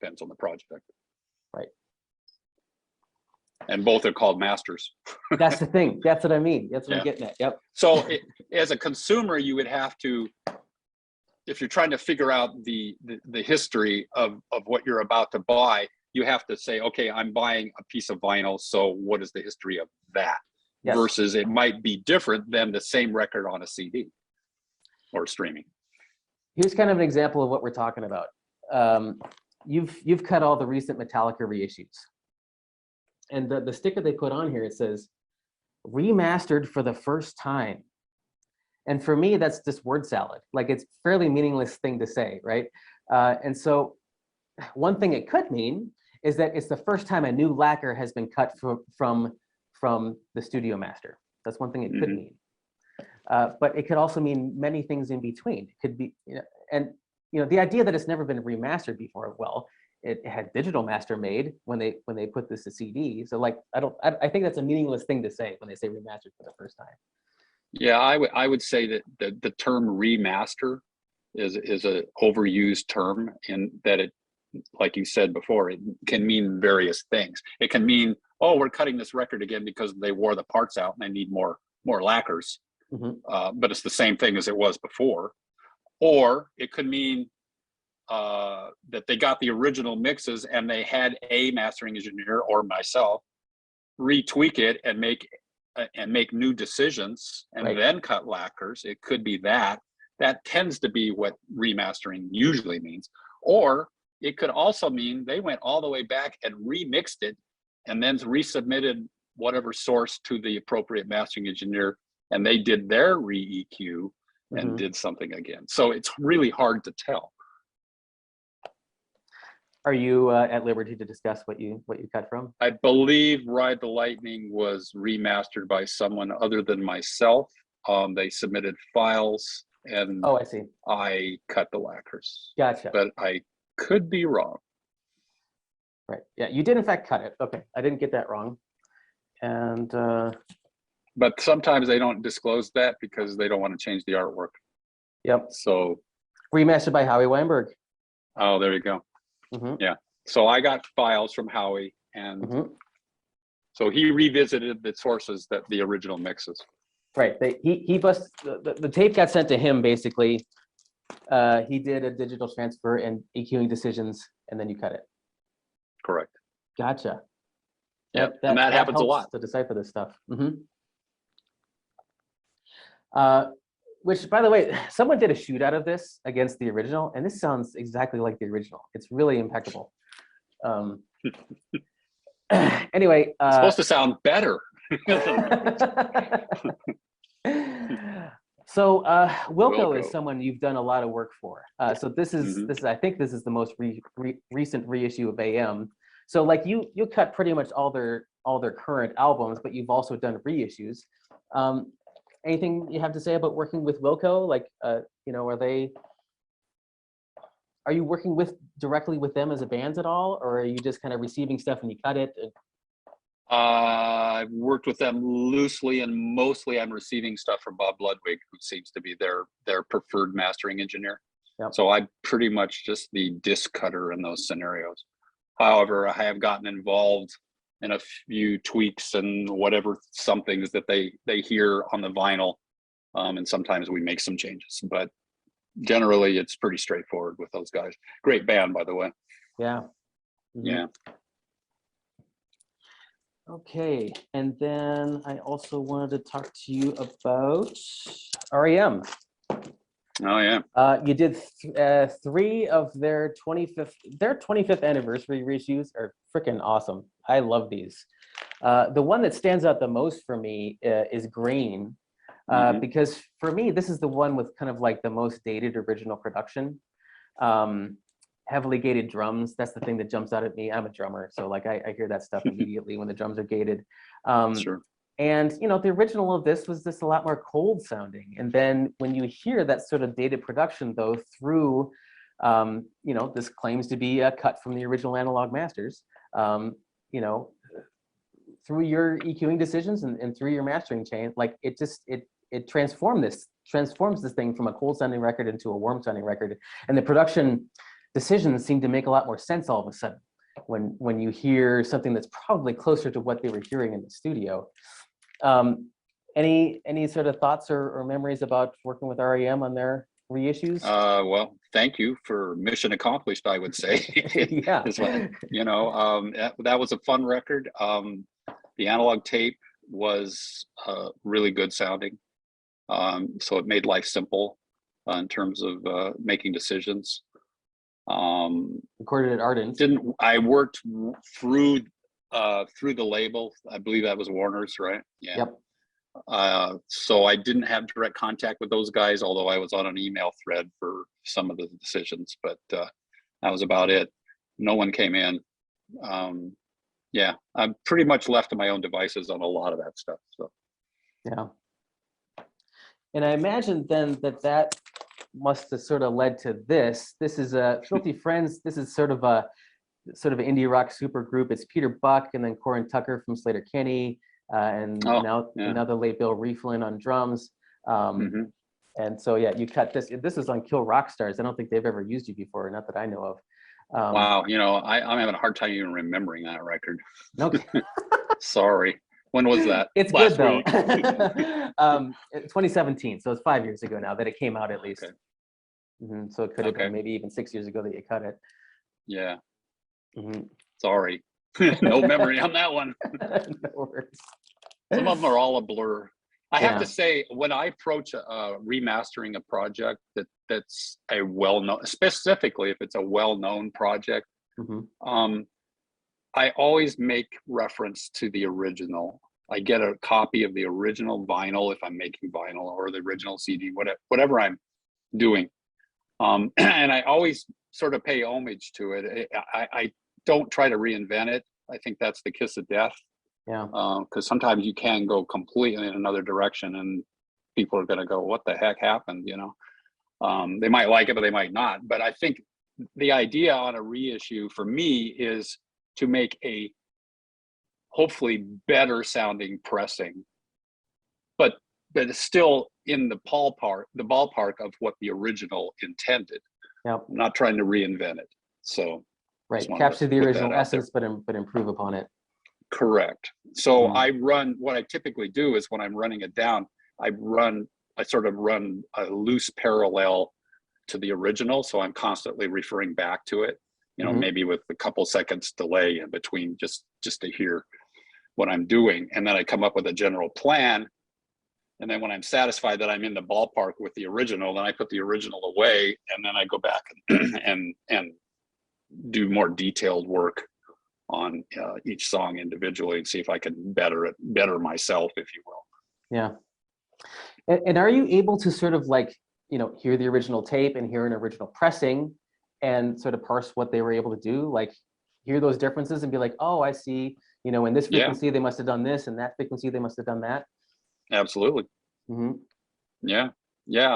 depends on the project. Right. And both are called masters. That's the thing. That's what I mean. That's what I'm getting at. Yep. So as a consumer, you would have to, if you're trying to figure out the history of what you're about to buy, you have to say, okay, I'm buying a piece of vinyl, so what is the history of that? Yes. Versus it might be different than the same record on a CD or streaming. Here's kind of an example of what we're talking about. You've cut all the recent Metallica reissues. And the sticker they put on here, it says, remastered for the first time. And for me, that's just word salad. Like, it's a fairly meaningless thing to say, right? And so one thing it could mean is that it's the first time a new lacquer has been cut from the studio master. That's one thing it could mean. But it could also mean many things in between. It could be, the idea that it's never been remastered before, well, it had digital master made when they put this to CD. So like, I think that's a meaningless thing to say when they say remastered for the first time. Yeah, I would say that the term remaster is a overused term, in that it, like you said before, it can mean various things. It can mean, oh, we're cutting this record again because they wore the parts out and they need more lacquers. But it's the same thing as it was before. Or it could mean that they got the original mixes and they had a mastering engineer or myself retweak it and make new decisions and then cut lacquers. It could be that. That tends to be what remastering usually means. Or it could also mean they went all the way back and remixed it and then resubmitted whatever source to the appropriate mastering engineer, and they did their re-EQ and did something again. So it's really hard to tell. Are you at liberty to discuss what you cut from? I believe Ride the Lightning was remastered by someone other than myself. They submitted files, and oh, I see. I cut the lacquers. Gotcha. But I could be wrong. Right. Yeah, you did in fact cut it. Okay, I didn't get that wrong. And but sometimes they don't disclose that because they don't want to change the artwork. Yep. So remastered by Howie Weinberg. Oh, there you go. Yeah. So I got files from Howie, and so he revisited the sources that the original mixes. Right. The tape got sent to him basically. He did a digital transfer and EQing decisions, and then you cut it. Correct. Gotcha. Yeah, and that happens a lot to decipher this stuff. Which, by the way, someone did a shoot out of this against the original, and this sounds exactly like the original. It's really impeccable. Anyway, it's supposed to sound better. So Wilco is someone you've done a lot of work for. So this is I think this is the most recent reissue of AM. So like you cut pretty much all their current albums, but you've also done reissues. Anything you have to say about working with Wilco? Like, are you working directly with them as a band at all, or are you just kind of receiving stuff and you cut it? I've worked with them loosely, and mostly I'm receiving stuff from Bob Ludwig, who seems to be their preferred mastering engineer. Yep. So I'm pretty much just the disc cutter in those scenarios. However, I have gotten involved in a few tweaks and whatever somethings that they hear on the vinyl, and sometimes we make some changes, but generally it's pretty straightforward with those guys. Great band, by the way. Yeah. Yeah. Okay, and then I also wanted to talk to you about REM. Oh yeah. You did 3 of their 25th anniversary reissues are freaking awesome. I love these. The one that stands out the most for me is Green, because for me this is the one with kind of like the most dated original production. Heavily gated drums. That's the thing that jumps out at me. I'm a drummer, so like I hear that stuff immediately when the drums are gated. Sure. And the original of this was just a lot more cold sounding. And then when you hear that sort of dated production, though, through this claims to be a cut from the original analog masters, through your EQing decisions and through your mastering chain, like it it transforms this thing from a cold sounding record into a warm sounding record, and the production decisions seem to make a lot more sense all of a sudden when you hear something that's probably closer to what they were hearing in the studio. Any sort of thoughts or memories about working with REM on their reissues? Well, thank you for mission accomplished, I would say. Yeah. That was a fun record. The analog tape was really good sounding. So it made life simple in terms of making decisions. Recorded at Ardent. I worked through the label. I believe that was Warner's, right? Yeah. Yep. So I didn't have direct contact with those guys, although I was on an email thread for some of the decisions, but that was about it. No one came in. Yeah, I'm pretty much left to my own devices on a lot of that stuff. So yeah. And I imagine then that must have sort of led to this. This is Filthy Friends. This is sort of an indie rock super group. It's Peter Buck and then Corin Tucker from Slater Kinney. Now the late Bill Rieflin on drums. And so, yeah, you cut this. This is on Kill Rock Stars. I don't think they've ever used you before, not that I know of. Wow, I'm having a hard time even remembering that record. Okay. Sorry. When was that? It's good though. 2017, so it's 5 years ago now that it came out at least. Okay. So it could have been maybe even 6 years ago that you cut it. Yeah. Sorry. No memory on that one. No worries. Some of them are all a blur. I have to say, when I approach remastering a project that's a well-known, specifically if it's a well-known project, I always make reference to the original. I get a copy of the original vinyl if I'm making vinyl, or the original CD, whatever I'm doing. And I always sort of pay homage to it. I don't try to reinvent it. I think that's the kiss of death. Yeah. Because sometimes you can go completely in another direction and people are going to go, what the heck happened? They might like it, but they might not. But I think the idea on a reissue for me is to make a hopefully better sounding pressing, but it's still in the ballpark of what the original intended. Yep. I'm not trying to reinvent it. So right, capture the original essence, but improve upon it. Correct. So what I typically do is when I'm running it down, I sort of run a loose parallel to the original. So I'm constantly referring back to it, maybe with a couple seconds delay in between just to hear what I'm doing. And then I come up with a general plan. And then when I'm satisfied that I'm in the ballpark with the original, then I put the original away and then I go back and do more detailed work on each song individually and see if I can better myself, if you will. Yeah. And are you able to sort of hear the original tape and hear an original pressing and sort of parse what they were able to do? Like hear those differences and be like, oh, I see, in this frequency, they must have done this, and that frequency, they must have done that. Absolutely. Yeah.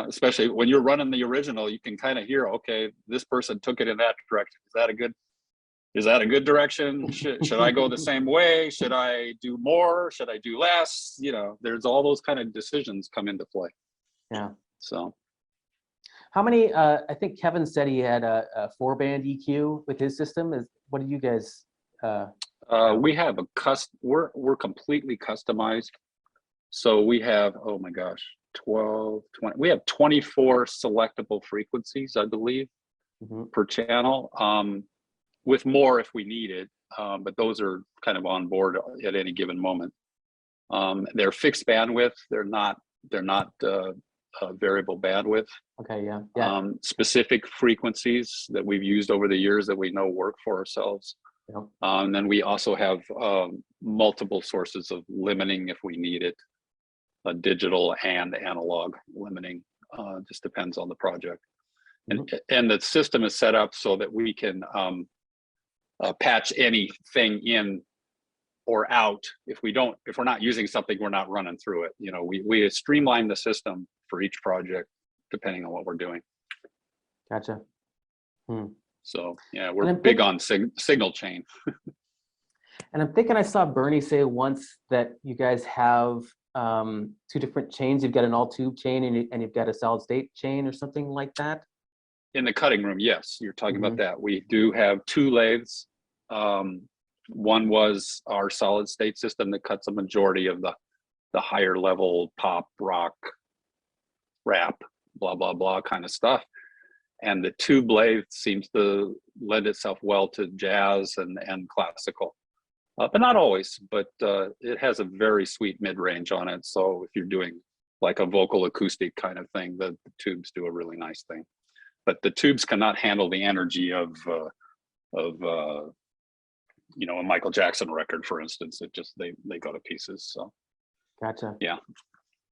Especially when you're running the original, you can kind of hear, okay, this person took it in that direction. Is that a good direction? Should I go the same way? Should I do more? Should I do less? There's all those kind of decisions come into play. Yeah. So how many, I think Kevin said he had a 4-band EQ with his system. What do you guys? We have we're completely customized. So we have, oh my gosh, 12, 20, we have 24 selectable frequencies, I believe, per channel. With more if we need it, but those are kind of on board at any given moment. They're fixed bandwidth. They're not variable bandwidth. Okay, yeah. Specific frequencies that we've used over the years that we know work for ourselves. Yeah. And then we also have multiple sources of limiting if we need it, digital and analog limiting. Just depends on the project. And the system is set up so that we can patch anything in or out. If we're not using something, we're not running through it. We streamline the system for each project depending on what we're doing. Gotcha. So yeah, we're big on signal chain. And I'm thinking I saw Bernie say once that you guys have two different chains. You've got an all tube chain and you've got a solid state chain or something like that. In the cutting room, yes, you're talking about that. We do have two lathes. One was our solid state system that cuts a majority of the higher level pop, rock, rap, blah, blah, blah kind of stuff. And the tube lathe seems to lend itself well to jazz and classical. But not always, but it has a very sweet mid-range on it. So if you're doing like a vocal acoustic kind of thing, the tubes do a really nice thing. But the tubes cannot handle the energy of you know, a Michael Jackson record, for instance. It just they go to pieces. So gotcha. yeah.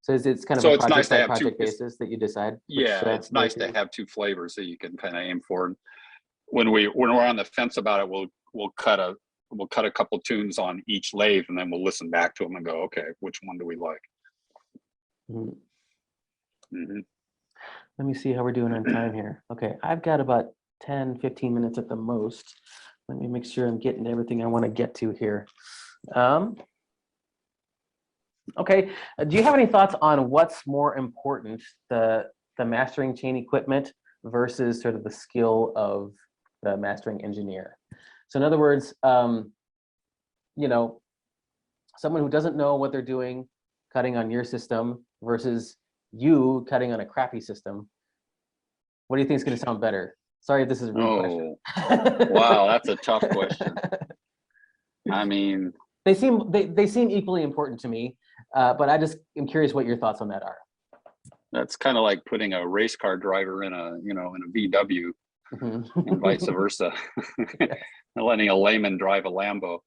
So it's kind of so a it's nice to have project basis that you decide. Yeah, it's nice to have two flavors that you can kind of aim for. When we're on the fence about it, we'll cut a couple tunes on each lathe, and then we'll listen back to them and go, okay, which one do we like? Let me see how we're doing on time here. Okay, I've got about 10, 15 minutes at the most. Let me make sure I'm getting everything I want to get to here. Okay, do you have any thoughts on what's more important, the mastering chain equipment versus sort of the skill of the mastering engineer? So in other words, you know, someone who doesn't know what they're doing cutting on your system versus you cutting on a crappy system, what do you think is going to sound better? Sorry if this is a rude question. Wow, that's a tough question. I mean, they seem equally important to me, but I just am curious what your thoughts on that are. That's kind of like putting a race car driver in a VW and vice versa, and letting a layman drive a Lambo.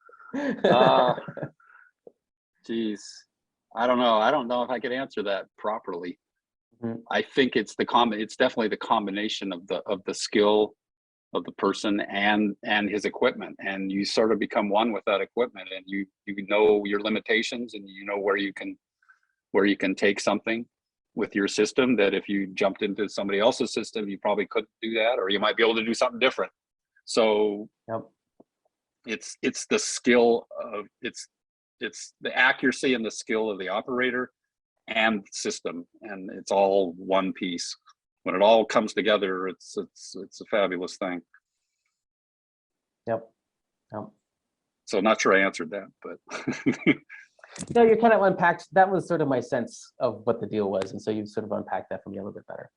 Geez, I don't know. I don't know if I could answer that properly. I think it's definitely the combination of the skill of the person and his equipment, and you sort of become one with that equipment, and you know your limitations, and you know where you can take something with your system that if you jumped into somebody else's system, you probably couldn't do that, or you might be able to do something different. So it's the skill of it's the accuracy and the skill of the operator and system, and it's all one piece. When it all comes together, it's a fabulous thing. Yep. So not sure I answered that, but no, you kind of unpacked. That was sort of my sense of what the deal was, and so you sort of unpacked that for me a little bit better.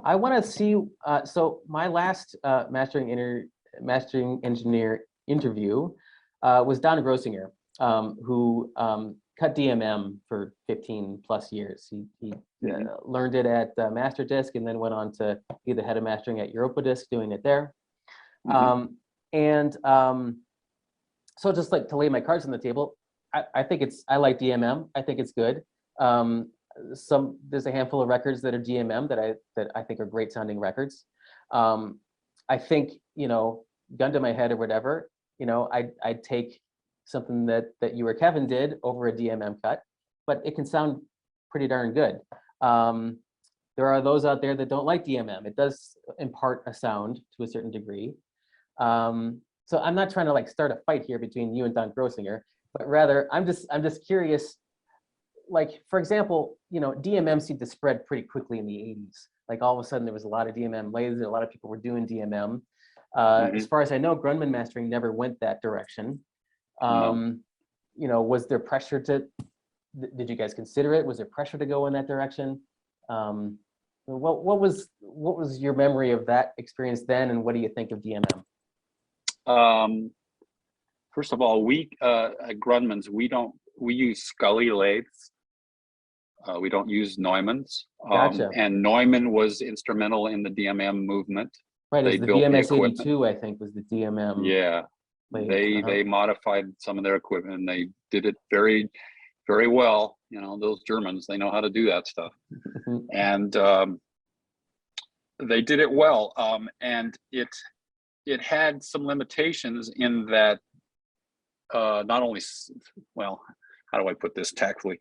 I want to see. So my last mastering engineer interview was Don Grossinger, who cut DMM for 15 plus years. He learned it at Masterdisk and then went on to be the head of mastering at Disc, doing it there. So just like to lay my cards on the table, I like DMM. I think it's good. There's a handful of records that are DMM that I think are great sounding records. I think, gun to my head or whatever, I'd take something that you or Kevin did over a DMM cut, but it can sound pretty darn good. There are those out there that don't like DMM. It does impart a sound to a certain degree. So I'm not trying to like start a fight here between you and Don Grossinger, but rather I'm just curious. Like, for example, DMM seemed to spread pretty quickly in the 80s. Like all of a sudden there was a lot of DMM lathes and a lot of people were doing DMM. As far as I know, Grundman Mastering never went that direction. Was there pressure did you guys consider it? Was there pressure to go in that direction? What was your memory of that experience then, and what do you think of DMM? First of all, we at Grundman's, we use Scully lathes. We don't use Neumann's. Gotcha. And Neumann was instrumental in the DMM movement. Right, it's the BMS 82, I think, was the DMM. Yeah, they modified some of their equipment, and they did it very, very well. Those Germans, they know how to do that stuff. And they did it well. And it had some limitations in that not only, well, how do I put this tactfully?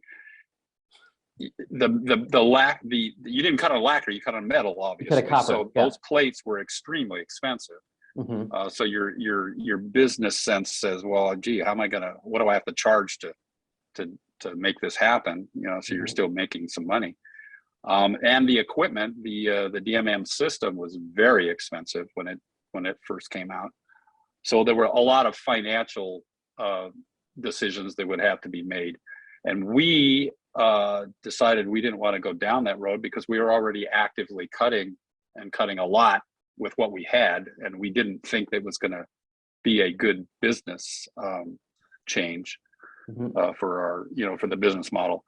You didn't cut on lacquer, you cut on metal, obviously. So those plates were extremely expensive. So your business sense says, well, gee, what do I have to charge to to make this happen, so you're still making some money. And the equipment, the DMM system was very expensive when it first came out. So there were a lot of financial decisions that would have to be made. And we decided we didn't want to go down that road because we were already actively cutting a lot with what we had. And we didn't think that was going to be a good business change for our, for the business model.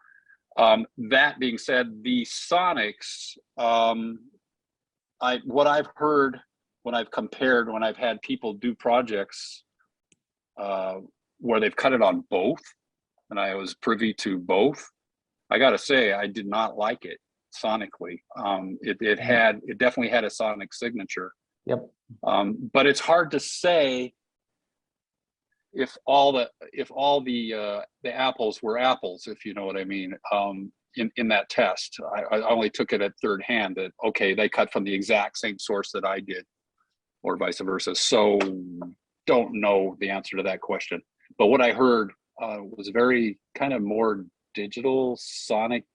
That being said, the Sonics, what I've heard when I've compared, when I've had people do projects where they've cut it on both, and I was privy to both, I gotta say, I did not like it sonically. It definitely had a sonic signature. Yep. But it's hard to say if all the apples were apples, if you know what I mean, in that test. I only took it at third hand that, okay, they cut from the exact same source that I did, or vice versa. So don't know the answer to that question. But what I heard was very kind of more digital sonic.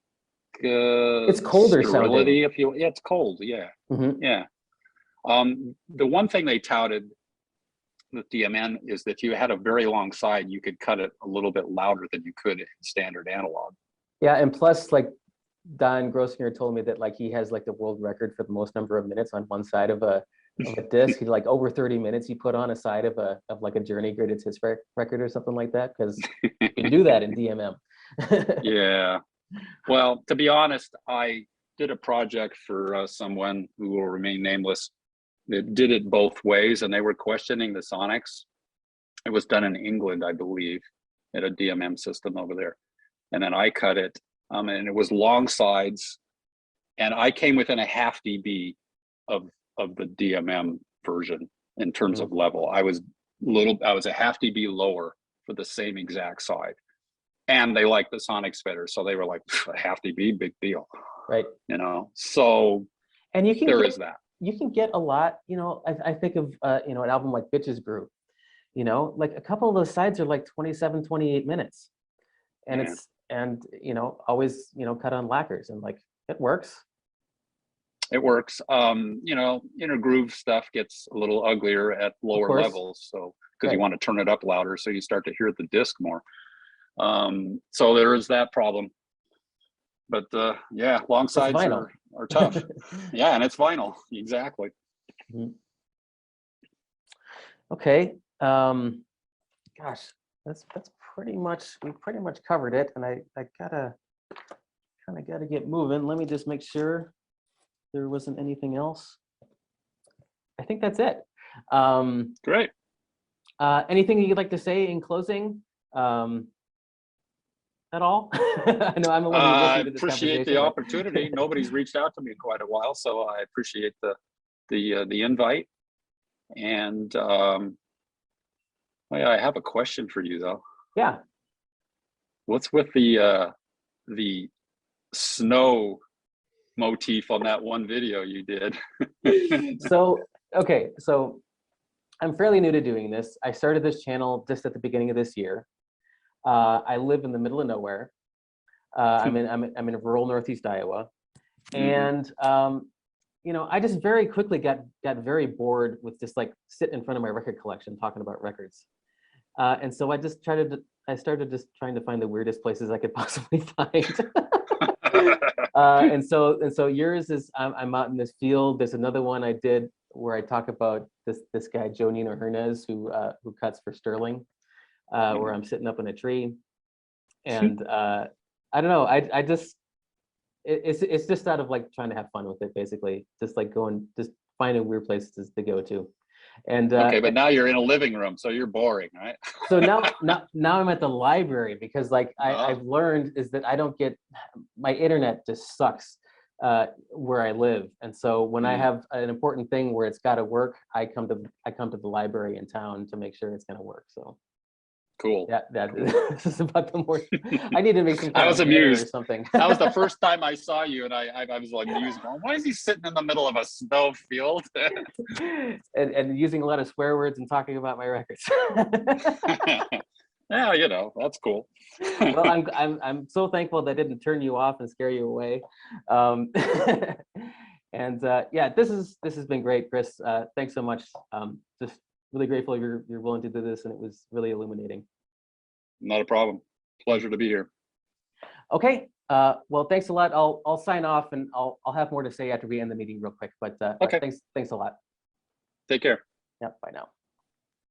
It's colder sterility, sounding. if you, yeah, it's cold. Yeah. Yeah. The one thing they touted with DMN is that you had a very long side. You could cut it a little bit louder than you could in standard analog. Yeah, and plus, like, Don Grossinger told me that, like, he has like the world record for the most number of minutes on one side of a disc. He, like, over 30 minutes he put on a side of like a Journey Greatest Hits record or something like that, because you can do that in DMM. Yeah. Well, to be honest, I did a project for someone who will remain nameless that did it both ways, and they were questioning the Sonics. It was done in England, I believe, at a DMM system over there. And then I cut it, and it was long sides, and I came within a half dB of the DMM version in terms of level. I was a half dB lower for the same exact side. And they liked the Sonics better, so they were like, a half dB, big deal, right? So and is that. You can get a lot. I think of an album like Bitches Brew. Like a couple of those sides are like 27, 28 minutes, and always cut on lacquers, and like it works. It works. Inner groove stuff gets a little uglier at lower levels, so because you want to turn it up louder, so you start to hear the disc more. So there is that problem, but yeah, long sides are tough. Yeah, and it's vinyl, exactly. Okay. Gosh, that's pretty much, we pretty much covered it, and I gotta get moving. Let me just make sure there wasn't anything else. I think that's it. Great. Anything you'd like to say in closing? At all? I know I'm a little I appreciate the opportunity. Nobody's reached out to me in quite a while, so I appreciate the invite. And I have a question for you though. Yeah. What's with the snow motif on that one video you did? So I'm fairly new to doing this. I started this channel just at the beginning of this year. I live in the middle of nowhere. I'm in rural Northeast Iowa, and I just very quickly got very bored with just like sitting in front of my record collection talking about records, and so I started just trying to find the weirdest places I could possibly find. And so yours is I'm out in this field. There's another one I did where I talk about this guy Joe Nino Hernandez who cuts for Sterling. Where I'm sitting up in a tree, and I don't know. I just it's just out of like trying to have fun with it, basically. Just like just finding weird places to go to. And okay, but now you're in a living room, so you're boring, right? So now I'm at the library because like I've learned is that I don't get, my internet just sucks where I live, and so when I have an important thing where it's got to work, I come to the library in town to make sure it's going to work. So. Cool. Yeah, this is about the more. I need to make some. I was amused. Or something. That was the first time I saw you, and I was like amused. Why is he sitting in the middle of a snow field? and using a lot of swear words and talking about my records. Yeah, that's cool. Well, I'm so thankful that didn't turn you off and scare you away. Um, and yeah, this has been great, Chris. Thanks so much. Just really grateful you're willing to do this, and it was really illuminating. Not a problem. Pleasure to be here. Okay. Well, thanks a lot. I'll sign off, and I'll have more to say after we end the meeting real quick. But Okay. thanks a lot. Take care. Yeah. Bye now.